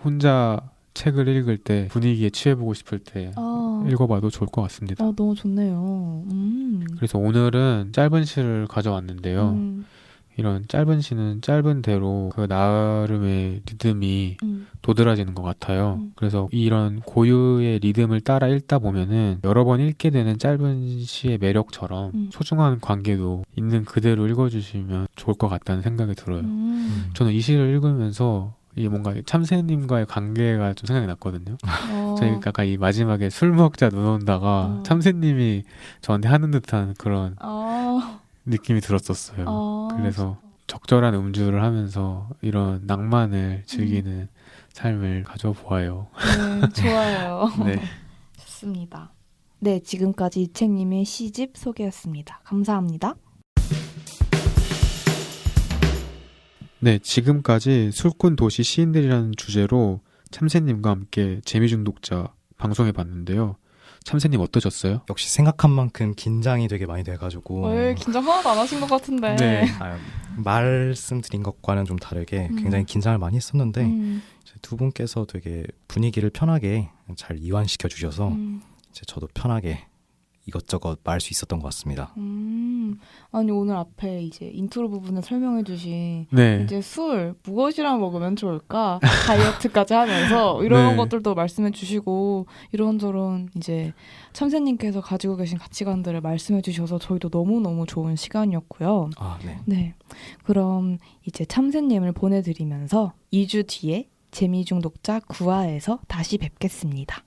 혼자 책을 읽을 때 분위기에 취해보고 싶을 때 읽어봐도 좋을 것 같습니다. 너무 좋네요. 그래서 오늘은 짧은 시를 가져왔는데요. 이런 짧은 시는 짧은 대로 그 나름의 리듬이 도드라지는 것 같아요. 그래서 이런 고유의 리듬을 따라 읽다 보면은 여러 번 읽게 되는 짧은 시의 매력처럼 소중한 관계도 있는 그대로 읽어주시면 좋을 것 같다는 생각이 들어요. 저는 이 시를 읽으면서 이게 뭔가 참새님과의 관계가 좀 생각이 났거든요. 저희 아까 이 마지막에 술 먹자 눈 온다가 참새님이 저한테 하는 듯한 그런 느낌이 들었었어요. 그래서 적절한 음주를 하면서 이런 낭만을 즐기는 삶을 가져보아요. 네, 좋아요. 네. 좋습니다. 네, 지금까지 이책님의 시집 소개였습니다. 감사합니다. 네, 지금까지 술꾼 도시 시인들이라는 주제로 참새님과 함께 재미중독자 방송해봤는데요. 참새님 어떠셨어요? 역시 생각한 만큼 긴장이 되게 많이 돼가지고 긴장 하나도 안 하신 것 같은데. 네. 말씀드린 것과는 좀 다르게 굉장히 긴장을 많이 했었는데 두 분께서 되게 분위기를 편하게 잘 이완시켜 주셔서 이제 저도 편하게 이것저것 말할 수 있었던 것 같습니다. 아니 오늘 앞에 이제 인트로 부분을 설명해 주신 네. 이제 술 무엇이랑 먹으면 좋을까 다이어트까지 하면서 이런 것들도 말씀해 주시고 이런저런 이제 참새님께서 가지고 계신 가치관들을 말씀해 주셔서 저희도 너무너무 좋은 시간이었고요. 네. 그럼 이제 참새님을 보내드리면서 2주 뒤에 재미중독자 9화에서 다시 뵙겠습니다.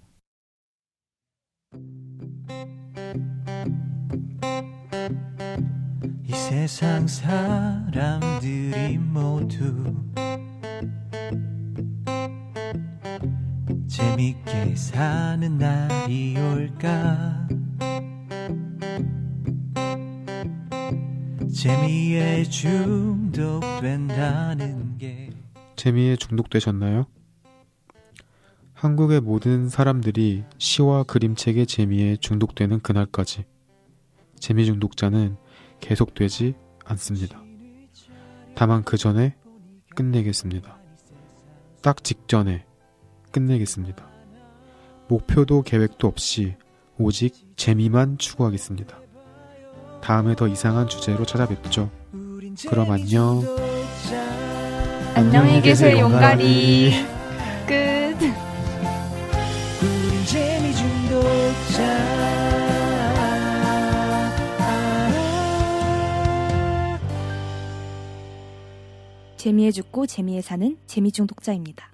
이 세상 사람들이 모두 재밌게 사는 날이 올까 재미에 중독된다는 게. 재미에 중독되셨나요? 한국의 모든 사람들이 시와 그림책의 재미에 중독되는 그날까지 재미 중독자는 계속되지 않습니다. 다만 그 전에 끝내겠습니다. 딱 직전에 끝내겠습니다. 목표도 계획도 없이 오직 재미만 추구하겠습니다. 다음에 더 이상한 주제로 찾아뵙죠. 그럼 안녕. 안녕히 계세요, 용가리. 끝. 우린 재미 중독자. 재미에 죽고 재미에 사는 재미 중독자입니다.